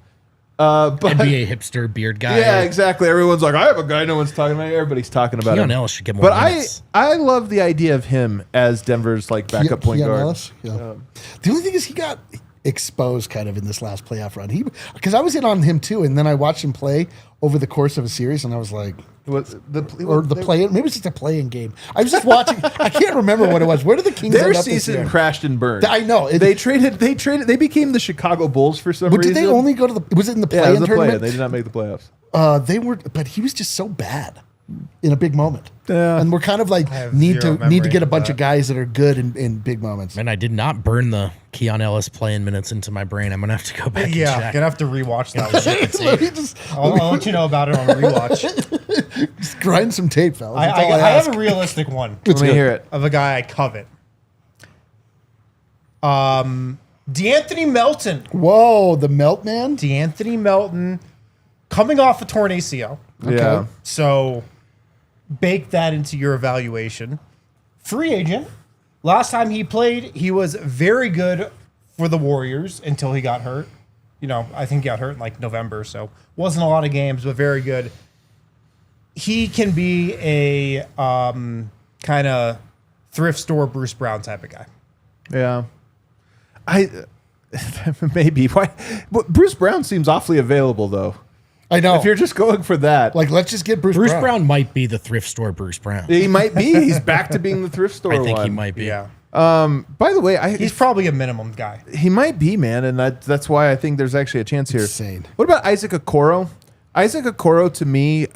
But NBA hipster beard guy. yeah, exactly. Everyone's like, I have a guy no one's talking about. Everybody's talking about Keon him. Ellis should get more But minutes. I love the idea of him as Denver's like backup point Keon guard. Ellis? Yeah. The only thing is he got exposed kind of in this last playoff run. Because I was in on him too, and then I watched him play over the course of a series, and I was like, maybe it's just a playing game. I was just watching. I can't remember what it was. Where did the Kings Their end up this season year? crashed and burned. I know. They traded. They became the Chicago Bulls for some But reason. did they only go to the? Was it in the Yeah, it was play-in the play-in. tournament? They did not make the playoffs. They were, but he was just so bad in a big moment. Yeah. And we're kind of like have need zero to get a memory bunch of of guys that are good in big moments. Man, I did not burn the Keon Ellis playing minutes into my brain. I'm going to have to go back and Yeah. check. Gonna have to rewatch that one. Let me just I'll let you know about it on a rewatch. grind some tape, fellas. I That's all I have ask. a realistic one Let me hear it. of a guy I covet. DeAnthony Melton. Whoa, the Melt Man. DeAnthony Melton coming off a torn ACL. Yeah. So bake that into your evaluation. Free agent. Last time he played, he was very good for the Warriors until he got hurt. I think he got hurt in like November, so wasn't a lot of games, but very good. he can be a kind of thrift store Bruce Brown type of guy. Yeah. Maybe. Why? But Bruce Brown seems awfully available, though. I know. If you're just going for that. Like, let's just get Bruce Bruce Brown. Brown might be the thrift store Bruce Brown. He might be. He's back to being the thrift store I think one. he might be. Yeah. By the way, He's probably a minimum guy. he might be, man, and that's why I think there's actually a chance here. Insane. What about Isaac Okoro? Isaac Okoro, to me,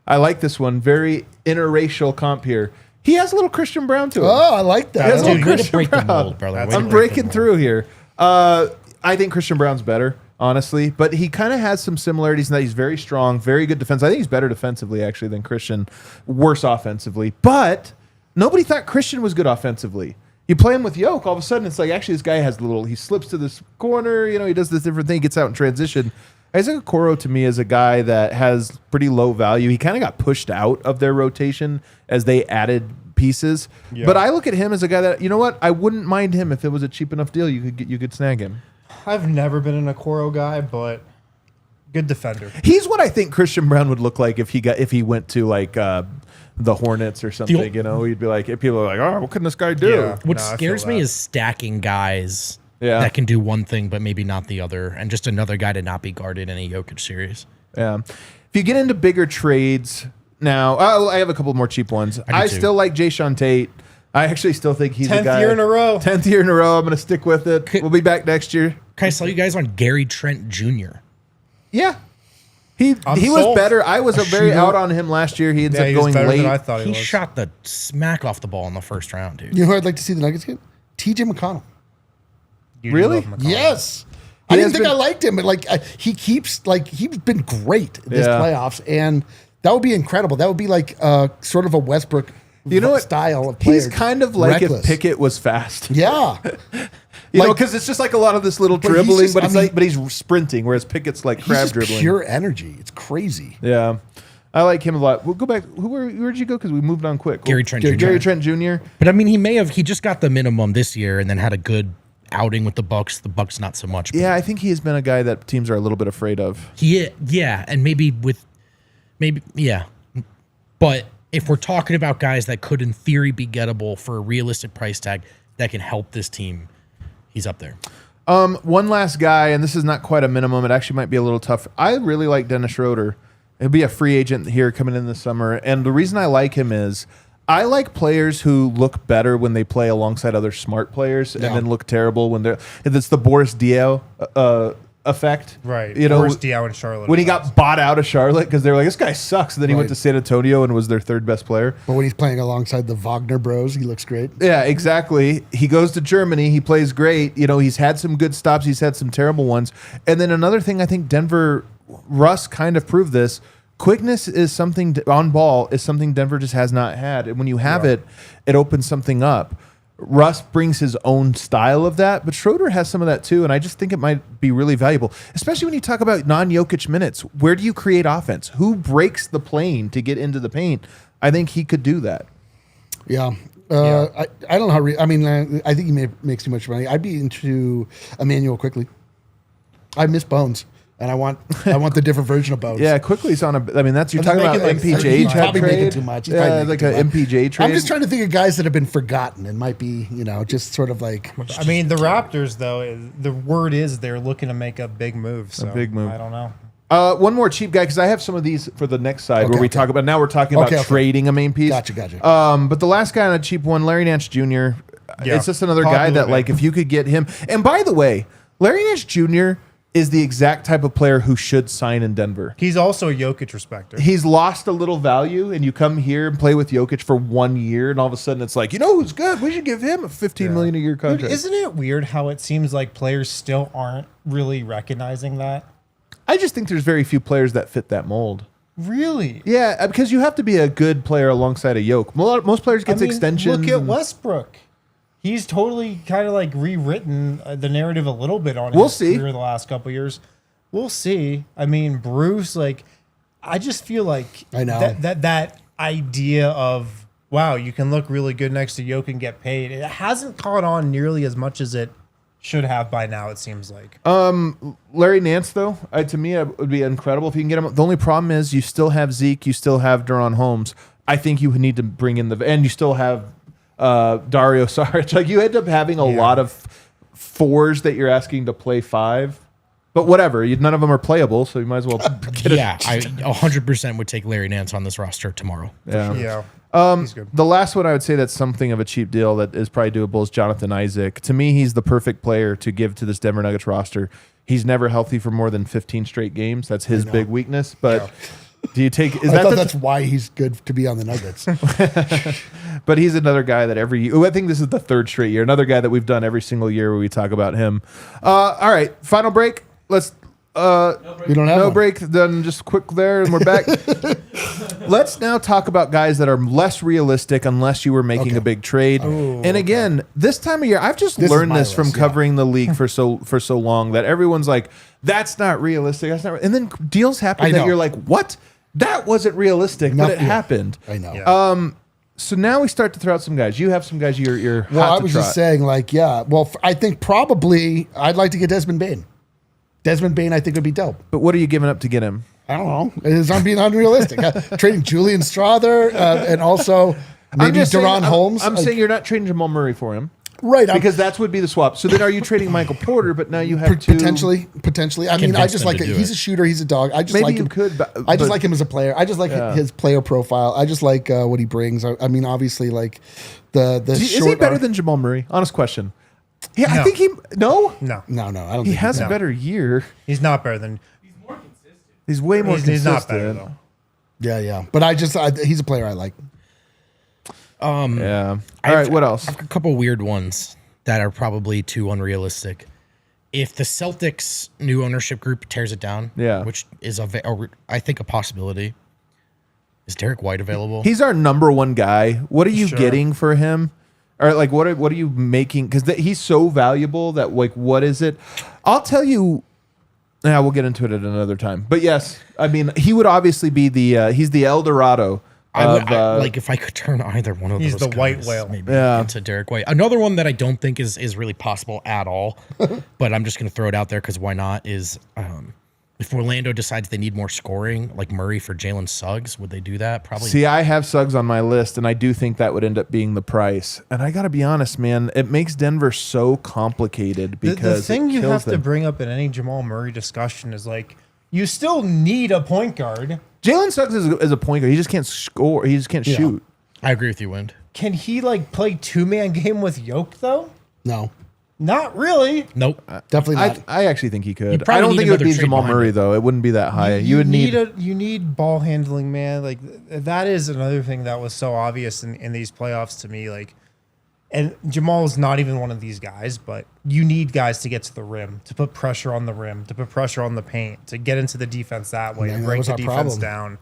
I like this one. Very interracial comp here. He has a little Christian Brown to him. Oh, I like that. That's Dude, Little way to Christian break the Brown. mold, brother. Way to I'm break the breaking mold. through here. I think Christian Brown's better, honestly, but he kind of has some similarities in that he's very strong, very good defense. I think he's better defensively, actually, than Christian. Worse offensively. But nobody thought Christian was good offensively. You play him with Yoke, all of a sudden it's like, actually, this guy has he slips to this corner, he does this different thing, gets out in transition. Isaac Okoro, to me, is a guy that has pretty low value. He kind of got pushed out of their rotation as they added pieces. Yeah. But I look at him as a guy that, you know what? I wouldn't mind him if it was a cheap enough deal. You could snag him. I've never been an Okoro guy, but good defender. He's what I think Christian Brown would look like if he went to like the Hornets or something. He'd be like, people are like, oh, what can this guy do? Yeah. What No, I scares feel me that. is stacking guys Yeah. that can do one thing but maybe not the other, and just another guy to not be guarded in a Jokic series. Yeah. If you get into bigger trades now, I have a couple more cheap ones. I I do too. still like Jayshawn Tate. I actually still think he's a 10th guy. year in a row. 10th year in a row. I'm going to stick with it. We'll be back next year. Can I sell you guys on Gary Trent Jr.? Yeah. He was sold. better. I was very shooter. out on him last year. He ends Yeah, up he was going better late. than I thought he He was. shot the smack off the ball in the first round, dude. You know who I'd like to see the Nuggets get? TJ McConnell. You do Really? love McConnell. Yes. He I didn't has think been- I liked him, but he's been great this Yeah. playoffs, and that would be incredible. That would be like sort of a Westbrook You know what? style of player. He's kind of like Reckless. if Pickett was fast. Yeah. You know, Like- because it's just like a lot of this little But he's dribbling, just- but I it's mean- like, but he's sprinting, whereas Pickett's like He's crab just dribbling. pure energy. It's crazy. Yeah, I like him a lot. We'll go back. Where'd you go? Because we moved on quick. Gary Trent Jr. Gary Trent Jr. But I mean, he just got the minimum this year and then had a good outing with the Bucks. The Bucks not so much. But Yeah, I think he has been a guy that teams are a little bit afraid of. yeah, and maybe. But if we're talking about guys that could, in theory, be gettable for a realistic price tag that can help this team, he's up there. One last guy, and this is not quite a minimum. It actually might be a little tough. I really like Dennis Schroeder. He'll be a free agent here coming in this summer. And the reason I like him is I like players who look better when they play alongside other smart players and then look terrible when they're. It's the Boris Diaw effect. Right. You know, Boris Diaw in Charlotte. when he got bought out of Charlotte because they were like, this guy sucks. And then he went Right. to San Antonio and was their third best player. But when he's playing alongside the Wagner Bros, he looks great. Yeah, exactly. He goes to Germany. He plays great. You know, he's had some good stops. He's had some terrible ones. And then another thing, I think Russ kind of proved this. Quickness is something on ball is something Denver just has not had. And when you have it, it opens something up. Russ brings his own style of that, but Schroeder has some of that too. And I just think it might be really valuable, especially when you talk about non-Jokic minutes. Where do you create offense? Who breaks the plane to get into the paint? I think he could do that. Yeah. I don't know how. I think he makes too much money. I'd be into Emmanuel Quickly. I miss Bones, and I want the different version of Bones. Yeah, Quickly's on a. I mean, that's you're But talking they're about making, like, MPJ he's probably making trade. too much. He's Yeah, probably like making an too much. MPJ trade. I'm just trying to think of guys that have been forgotten and might be, just sort of like. I mean, the Raptors, though, the word is they're looking to make a big move. So big move. I don't know. One more cheap guy, because I have some of these for the next side Okay, where we okay. talk about. Now we're talking about Okay. trading a main piece. Gotcha. But the last guy on a cheap one, Larry Nance Jr. Yeah. It's just another guy Popular that, man. like, if you could get him. And by the way, Larry Nance Jr. is the exact type of player who should sign in Denver. He's also a Jokic respecter. He's lost a little value, and you come here and play with Jokic for 1 year, and all of a sudden it's like, you know who's good? We should give him a $15 million a year Dude, contract. isn't it weird how it seems like players still aren't really recognizing that? I just think there's very few players that fit that mold. Really? Yeah, because you have to be a good player alongside a Yoke. Most players get extensions. Look at and- Westbrook. He's totally kind of like rewritten the narrative a little bit on We'll his see. career the last couple of years. We'll see. I mean, Bruce, like, I just feel like I know. that idea of, wow, you can look really good next to Yoke and get paid. It hasn't caught on nearly as much as it should have by now, it seems like. Larry Nance, though, to me, it would be incredible if you can get him. The only problem is you still have Zeke, you still have Duron Holmes. I think you need to bring in and you still have Dario Saric. Like, you end up having a lot of fours that you're asking to play five. But whatever, none of them are playable, so you might as well get I 100% would take Larry Nance on this roster tomorrow. Yeah. He's good. The last one I would say that's something of a cheap deal that is probably doable is Jonathan Isaac. To me, he's the perfect player to give to this Denver Nuggets roster. He's never healthy for more than 15 straight games. That's his big weakness. But do you take? I thought that's why he's good to be on the Nuggets. But he's another guy that every year. I think this is the third straight year. Another guy that we've done every single year where we talk about him. All right, final break. Let's. We don't have no one. break. Then just quick there, and we're back. Let's now talk about guys that are less realistic unless you were making a big trade. And again, this time of year, I've just learned this from covering the league for so long that everyone's like, "That's not realistic." That's not. And then deals happen that you're like, "What? That wasn't realistic," but it happened. I know. Yeah. So now we start to throw out some guys. You have some guys you're hot Well, I to was trot. just saying, like, I think probably I'd like to get Desmond Bane. Desmond Bane, I think, would be dope. But what are you giving up to get him? I don't know. It's I'm being unrealistic. Trading Julian Strother and also maybe Duron Holmes. I'm saying you're not trading Jamal Murray for him. Right. Because that would be the swap. So then are you trading Michael Porter, but now you have to... Potentially. I mean, I convince just them like to it. do He's it. a shooter. He's a dog. I just Maybe like you him. could, but- I just but- like him as a player. I just like his player profile. I just like what he brings. I mean, obviously, like the Is he better than Jamal Murray? Honest question. Yeah, I No. think he... No? No. No, I don't He think has a No. better year. He's not better than. He's more consistent. He's way more He's consistent. not better, though. Yeah. But he's a player I like. Yeah. All right, what else? I've got a couple weird ones that are probably too unrealistic. If the Celtics' new ownership group tears it down, which is I think a possibility, is Derek White available? He's our number one guy. What are you getting for him? Or like, what are you making? Because he's so valuable that like, what is it? I'll tell you. Yeah, we'll get into it at another time. But yes, I mean, he would obviously be he's the El Dorado. Like if I could turn either one of He's those the white guys whale. maybe into Derek White. Another one that I don't think is really possible at all, but I'm just going to throw it out there because why not, is if Orlando decides they need more scoring, like Murray for Jalen Suggs, would they do that? Probably. See, I have Suggs on my list, and I do think that would end up being the price. And I got to be honest, man, it makes Denver so complicated because The thing it you kills have to them. bring up in any Jamal Murray discussion is like, you still need a point guard. Jalen Suggs is a point guard. He just can't score. He just can't shoot. I agree with you, Wind. Can he like play 2-man game with Yoke though? No, Not really. Nope. definitely not. I actually think he could. probably I don't need think it would another be trade Jamal behind Murray it. though. It wouldn't be that high. You would need. you need ball handling, man. Like that is another thing that was so obvious in these playoffs to me. Like, and Jamal's not even one of these guys, but you need guys to get to the rim, to put pressure on the rim, to put pressure on the paint, to get into the defense that way, Man, and that break was the our defense problem. down.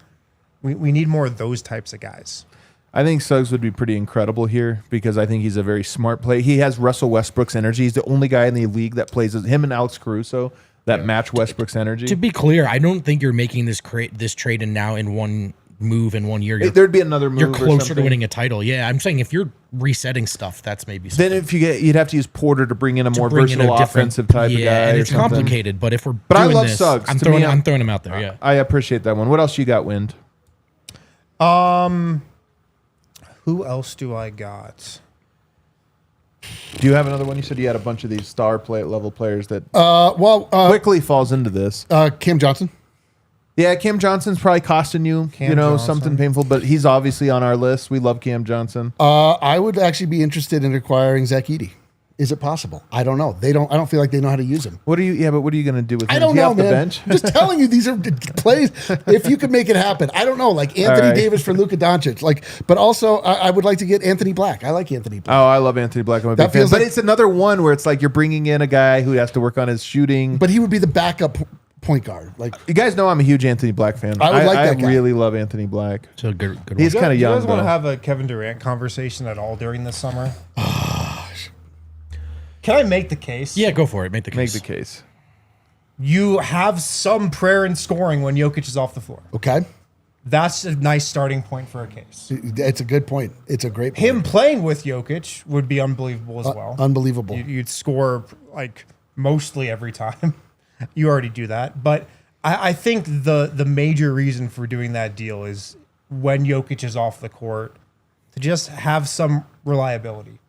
We need more of those types of guys. I think Suggs would be pretty incredible here because I think he's a very smart player. He has Russell Westbrook's energy. He's the only guy in the league that plays as him and Alex Caruso that match Westbrook's energy. To be clear, I don't think you're making this trade and now in one move in 1 year. There'd be another move. You're or closer to something. winning a title. Yeah, I'm saying if you're resetting stuff, that's maybe something. Then if you'd have to use Porter to bring in a more Bring in versatile a different- offensive type of guy. and or it's something. complicated. But if we're But I doing love this, Suggs. I'm To throwing me, I'm throwing him out there. Yeah. I appreciate that one. What else you got, Wind? Who else do I got? Do you have another one? You said you had a bunch of these star level players that quickly falls into this. Cam Johnson. Yeah, Cam Johnson's probably costing you, Johnson. something painful, but he's obviously on our list. We love Cam Johnson. I would actually be interested in acquiring Zach Edey. Is it possible? I don't know. I don't feel like they know how to use him. What are you going to do with him? I don't Is he know, off the man. bench? I'm just telling you, these are plays. If you could make it happen, I don't know. Like Anthony right. Davis for Luka Doncic. But also I would like to get Anthony Black. I like Anthony Black. Oh, I love Anthony Black. I'm a That big fan. feels But like- it's another one where it's like you're bringing in a guy who has to work on his shooting. But he would be the backup point guard. Like You guys know I'm a huge Anthony Black fan. I would like that guy. really love Anthony Black. So good He's one. kind of Do you young. guys want to though. have a Kevin Durant conversation at all during this summer? Can I make the case? Yeah, go for it. Make the Make case. the case. You have some prayer in scoring when Jokic is off the floor. okay, That's a nice starting point for a case. It's a good point. It's a great point. Him playing with Jokić would be unbelievable as well. Unbelievable. You'd score like mostly every time. You already do that. But I think the major reason for doing that deal is when Jokić is off the court to just have some reliability.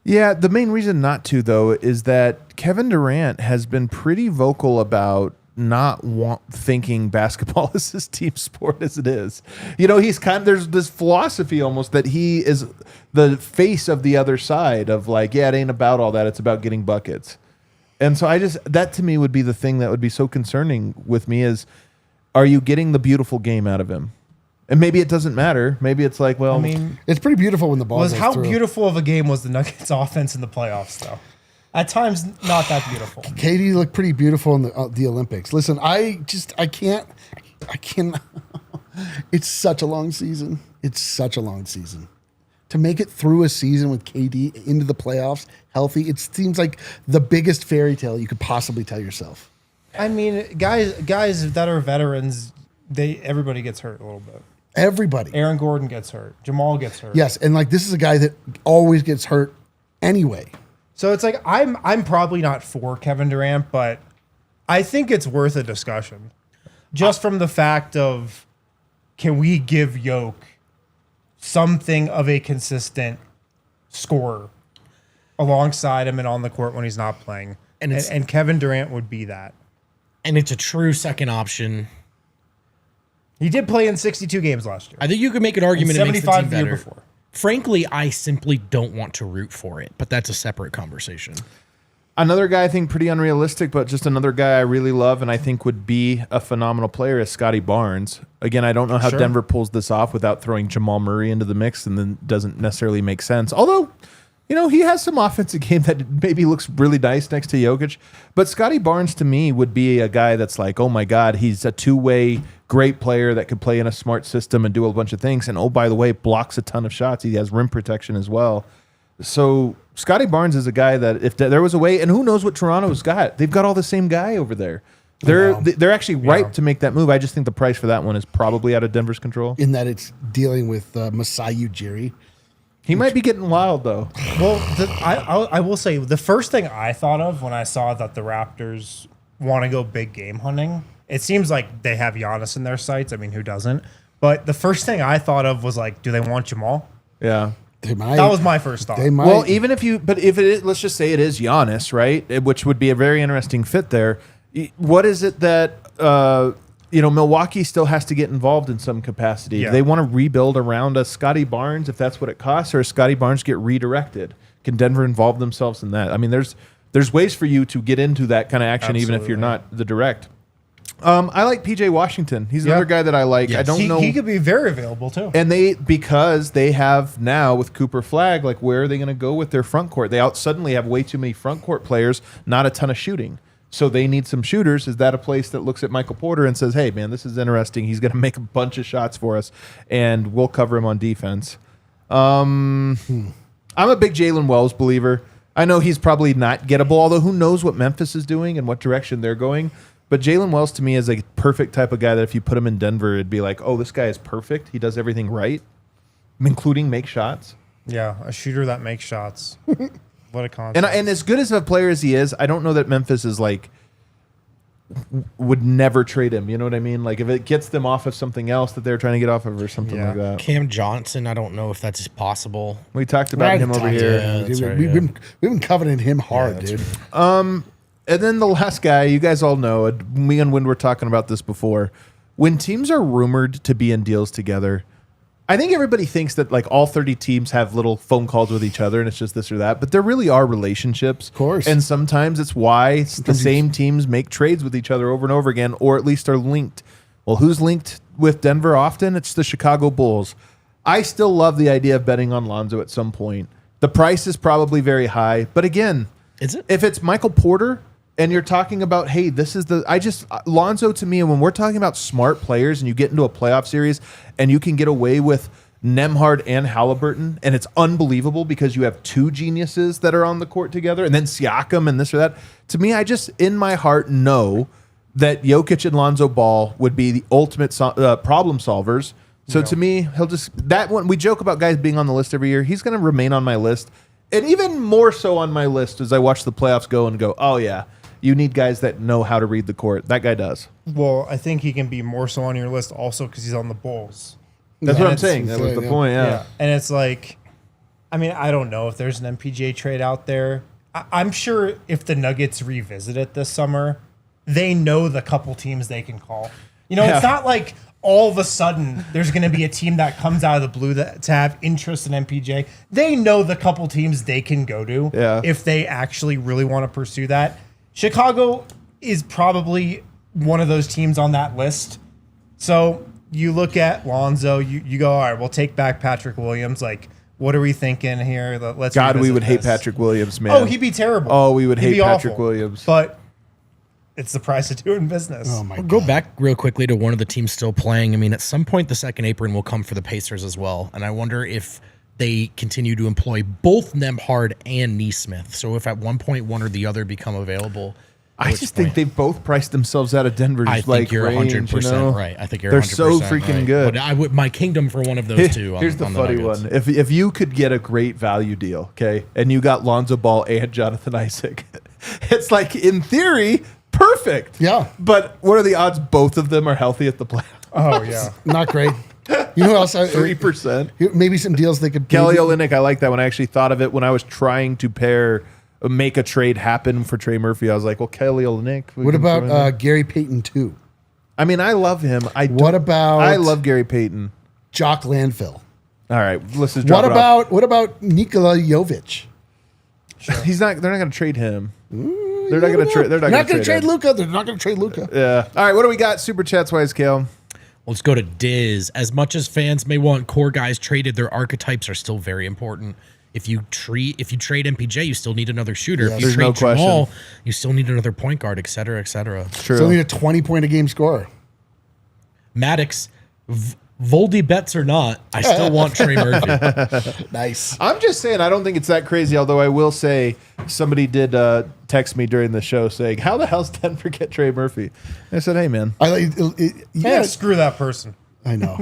Yeah, the main reason not to, though, is that Kevin Durant has been pretty vocal about not thinking basketball is his team sport as it is. You know, there's this philosophy almost that he is the face of the other side of like, yeah, it ain't about all that. It's about getting buckets. And so that to me would be the thing that would be so concerning with me is, are you getting the beautiful game out of him? And maybe it doesn't matter. Maybe it's like, well, I mean, it's pretty beautiful when the ball goes how through. beautiful of a game was the Nuggets offense in the playoffs, though? At times, not that beautiful. Katie looked pretty beautiful in the Olympics. Listen, I can't. It's such a long season. It's such a long season. To make it through a season with KD into the playoffs healthy, it seems like the biggest fairy tale you could possibly tell yourself. I mean, guys that are veterans, everybody gets hurt a little bit. Everybody. Aaron Gordon gets hurt. Jamal gets hurt. Yes, and like this is a guy that always gets hurt anyway. So it's like I'm probably not for Kevin Durant, but I think it's worth a discussion. Just from the fact of, can we give Jokić something of a consistent scorer alongside him and on the court when he's not playing? And Kevin Durant would be that. And it's a true second option. He did play in 62 games last year. I think you could make an argument it makes the 75 team the year better. before. Frankly, I simply don't want to root for it, but that's a separate conversation. another guy I think pretty unrealistic, but just another guy I really love and I think would be a phenomenal player is Scotty Barnes. Again, I don't know how Denver pulls this off without throwing Jamal Murray into the mix, and then doesn't necessarily make sense. Although, you know, he has some offensive game that maybe looks really nice next to Jokić. But Scotty Barnes, to me, would be a guy that's like, oh, my God, he's a two-way great player that could play in a smart system and do a bunch of things. And, oh, by the way, blocks a ton of shots. He has rim protection as well. So Scotty Barnes is a guy that if there was a way, and who knows what Toronto's got. They've got all the same guy over there. They're actually ripe to make that move. I just think the price for that one is probably out of Denver's control. In that it's dealing with Masai Ujiri. He might be getting wild, though. Well, I will say the first thing I thought of when I saw that the Raptors want to go big game hunting, it seems like they have Giannis in their sights. I mean, who doesn't? But the first thing I thought of was like, do they want Jamal? Yeah. They might. That was my first thought. They might. Well, even if it is, let's just say it is Giannis, right? Which would be a very interesting fit there. What is it that Milwaukee still has to get involved in some capacity? Yeah. Do they want to rebuild around a Scotty Barnes if that's what it costs, or does Scotty Barnes get redirected? Can Denver involve themselves in that? I mean, there's ways for you to get into that kind of action, even if you're not the direct. I like PJ Washington. He's another guy that I like. Yes. I don't know. He could be very available too. And because they have now with Cooper Flagg, like where are they going to go with their front court? They suddenly have way too many front court players, not a ton of shooting. So they need some shooters. Is that a place that looks at Michael Porter and says, hey, man, this is interesting. He's going to make a bunch of shots for us, and we'll cover him on defense. I'm a big Jalen Wells believer. I know he's probably not gettable, although who knows what Memphis is doing and what direction they're going. But Jalen Wells, to me, is a perfect type of guy that if you put him in Denver, it'd be like, oh, this guy is perfect. He does everything right, including make shots. Yeah, a shooter that makes shots. What a concept. And as good as a player as he is, I don't know that Memphis is like would never trade him. You know what I mean? Like if it gets them off of something else that they're trying to get off of or something like that. Cam Johnson, I don't know if that's possible. We talked about him over here. We've been coveting him hard, dude. And then the last guy, you guys all know, me and Wind were talking about this before. When teams are rumored to be in deals together, I think everybody thinks that like all 30 teams have little phone calls with each other and it's just this or that, but there really are relationships. Of course. And sometimes it's why the same teams make trades with each other over and over again, or at least are linked. Well, who's linked with Denver often? It's the Chicago Bulls. I still love the idea of betting on Lonzo at some point. The price is probably very high, but again, Is it? if it's Michael Porter and you're talking about, hey, this is Lonzo to me, and when we're talking about smart players and you get into a playoff series and you can get away with Nembhard and Halliburton, and it's unbelievable because you have two geniuses that are on the court together, and then Siakam and this or that. To me, I just, in my heart, know that Jokić and Lonzo Ball would be the ultimate problem solvers. So to me, he'll just that one. We joke about guys being on the list every year. He's going to remain on my list, and even more so on my list as I watch the playoffs go and go. Oh yeah, you need guys that know how to read the court. That guy does. Well, I think he can be more so on your list also because he's on the Bulls. That's what I'm saying. That was the point. Yeah. And it's like, I mean, I don't know if there's an MPJ trade out there. I'm sure if the Nuggets revisit it this summer, they know the couple teams they can call. You know, it's not like all of a sudden there's going to be a team that comes out of the blue to have interest in MPJ. They know the couple teams they can go to if they actually really want to pursue that. Chicago is probably one of those teams on that list. So you look at Lonzo, you go, all right, we'll take back Patrick Williams. Like, what are we thinking here? Let's God, we revisit would hate this. Patrick Williams, man. Oh, he'd be terrible. Oh, we would He'd hate be Patrick awful. Williams. But it's the price of doing business. Oh my I'll God. go back real quickly to one of the teams still playing. I mean, at some point, the second apron will come for the Pacers as well. And I wonder if they continue to employ both Nembhard and Neesmith. So if at one point one or the other become available. I just think they've both priced themselves out of Denver's I think like you're range, 100% you know? right. I think you're They're 100% so freaking right. good. But I would my kingdom for one of those two. Here's the on funny Nuggets. one. If you could get a great value deal, okay, and you got Lonzo Ball and Jonathan Isaac, it's like in theory perfect. Yeah. But what are the odds both of them are healthy at the playoffs? Oh, yeah. Not great. You know who else? 3%. Maybe some deals they could. Kelly Olynyk, I like that one. I actually thought of it when I was trying to make a trade happen for Trey Murphy. I was like, well, Kelly Olynyk. What about Gary Payton too? I mean, I love him. I love Gary Payton. Jock Landfill. All right, let's just drop What about Nikola Jokić? He's not. They're not going to trade him. They're not going to trade. They're not going to trade him. Luka. They're not going to trade Luka. Yeah. All right. What do we got? Super chats wise, Kale. Let's go to Diz. As much as fans may want core guys traded, their archetypes are still very important. If you trade MPJ, you still need another shooter. Yes. If you There's trade no question. Jamal, you still need another point guard, et cetera, et cetera. True. Still need a 20-point-a-game scorer. Maddox, Voldy bets or not, I still want Trey Murphy. Nice. I'm just saying, I don't think it's that crazy. Although I will say, somebody did text me during the show saying, "How the hell's Denver get Trey Murphy?" And I said, "Hey, man, Yeah, screw that person. I know.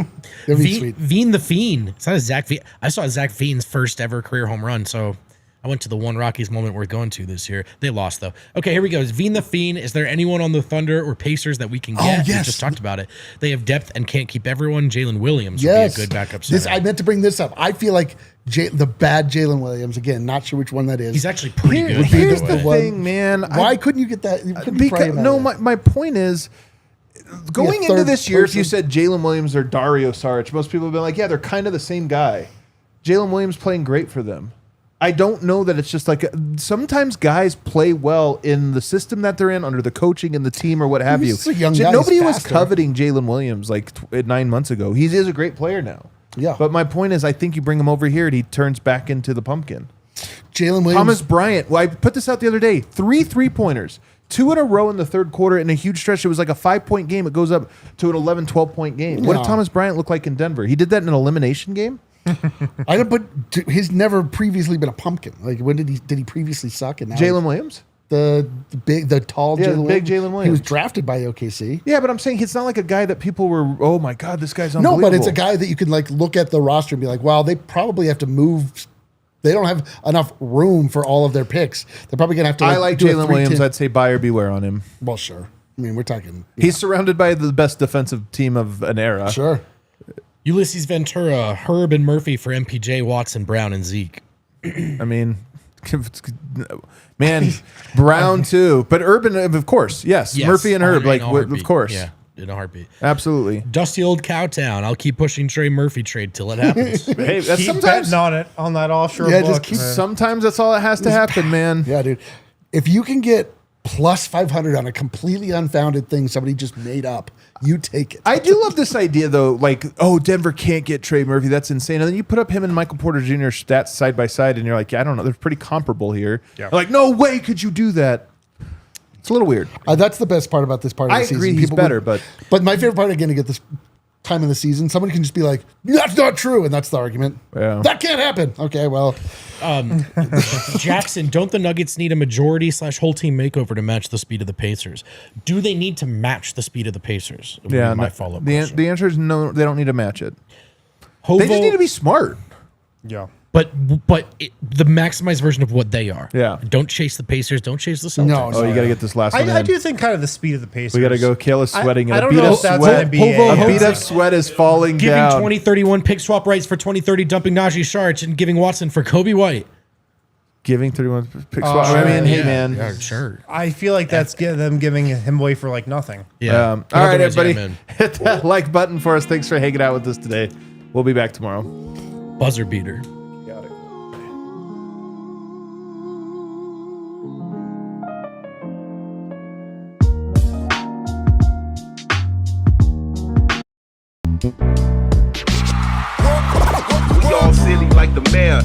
That'd be sweet. Veen the Fiend. It's not a Zach Veen. I saw Zach Veen's first ever career home run, so I went to the one Rockies moment we're going to this year. They lost, though. Okay, here we go. Is Veen the Fiend? Is there anyone on the Thunder or Pacers that we can get? yes. We just talked about it. They have depth and can't keep everyone. Jalen Williams Yes. would be a good backup center. I meant to bring this up. I feel like the bad Jalen Williams, again, not sure which one that is. He's actually pretty good. here's by the the way. thing, man. Why couldn't you get that? You couldn't pry him out of that. My point is, going into third this year, if you person. said Jalen Williams or Dario Saric, most people have been like, yeah, they're kind of the same guy. Jalen Williams playing great for them. I don't know that it's just like sometimes guys play well in the system that they're in under the coaching and the team or what have you. He's a young guy, Nobody he's was faster. coveting Jalen Williams like 9 months ago. He is a great player now. Yeah. But my point is, I think you bring him over here and he turns back into the pumpkin. Jalen Williams. Thomas Bryant. Well, I put this out the other day. 3 3-pointers. 2 in a row in the third quarter in a huge stretch. It was like a 5-point game. It goes up to an 11, 12-point game. What No. did Thomas Bryant look like in Denver? He did that in an elimination game? I don't. But he's never previously been a pumpkin. Like when did he previously suck? And now Jalen Williams? the tall Yeah, Jalen the big Jalen He was Williams. drafted by OKC. Yeah, but I'm saying it's not like a guy that people were, oh my God, this guy's No, unbelievable. but it's a guy that you can like look at the roster and be like, wow, they probably have to move. They don't have enough room for all of their picks. They're probably gonna have to. I like do a Jalen Williams. 3-10 I'd say buyer beware on him. Well, sure. I mean, we're talking. He's surrounded by the best defensive team of an era. Sure. Ulysses Ventura, Herb and Murphy for MPJ, Watson, Brown, and Zeke. I mean, man, Brown too. But Urban, of course. Yes. Yes, Murphy and Herb, in a like, of heartbeat. course. Yeah, in a heartbeat. Absolutely. Dusty old Cowtown. I'll keep pushing Trey Murphy trade till it happens. Hey, that's Keep sometimes, betting on it, on that offshore Yeah, book. just keep- man. sometimes that's all that has to happen, man. Yeah, dude. If you can get plus 500 on a completely unfounded thing somebody just made up, you take it. I do love this idea, though. Like, oh, Denver can't get Trey Murphy. That's insane. And then you put up him and Michael Porter Jr. stats side by side, and you're like, yeah, I don't know. They're pretty comparable here. Yeah. Like, no way could you do that. It's a little weird. That's the best part about this part of the I season. agree he's better, but my favorite part again to get this time of the season, somebody can just be like, that's not true. And that's the argument. Yeah. That can't happen. Okay, well, Jackson, don't the Nuggets need a majority/whole team makeover to match the speed of the Pacers? Do they need to match the speed of the Pacers? Would be Yeah. my follow-up The question. answer is no, they don't need to match it. Hovo, They just need to be smart. Yeah. but the maximized version of what they are. Yeah. Don't chase the Pacers. Don't chase the Celtics. No, Oh, you got to get this last one in. I do think kind of the speed of the Pacers. We got to go. Kayla's sweating. I And a don't beat know up if that's sweat. NBA. A beat up sweat is falling Giving down. 2031 pick swap rights for 2030, dumping Najee Sharch and giving Watson for Kobe White. Giving 31 pick swap. I mean, hey, man. Yeah, sure. I feel like that's them giving him away for like nothing. Yeah. All right, Otherwise, yeah, everybody. man. Hit that like button for us. Thanks for hanging out with us today. We'll be back tomorrow. Buzzer beater. Got it. We all silly like the mayor.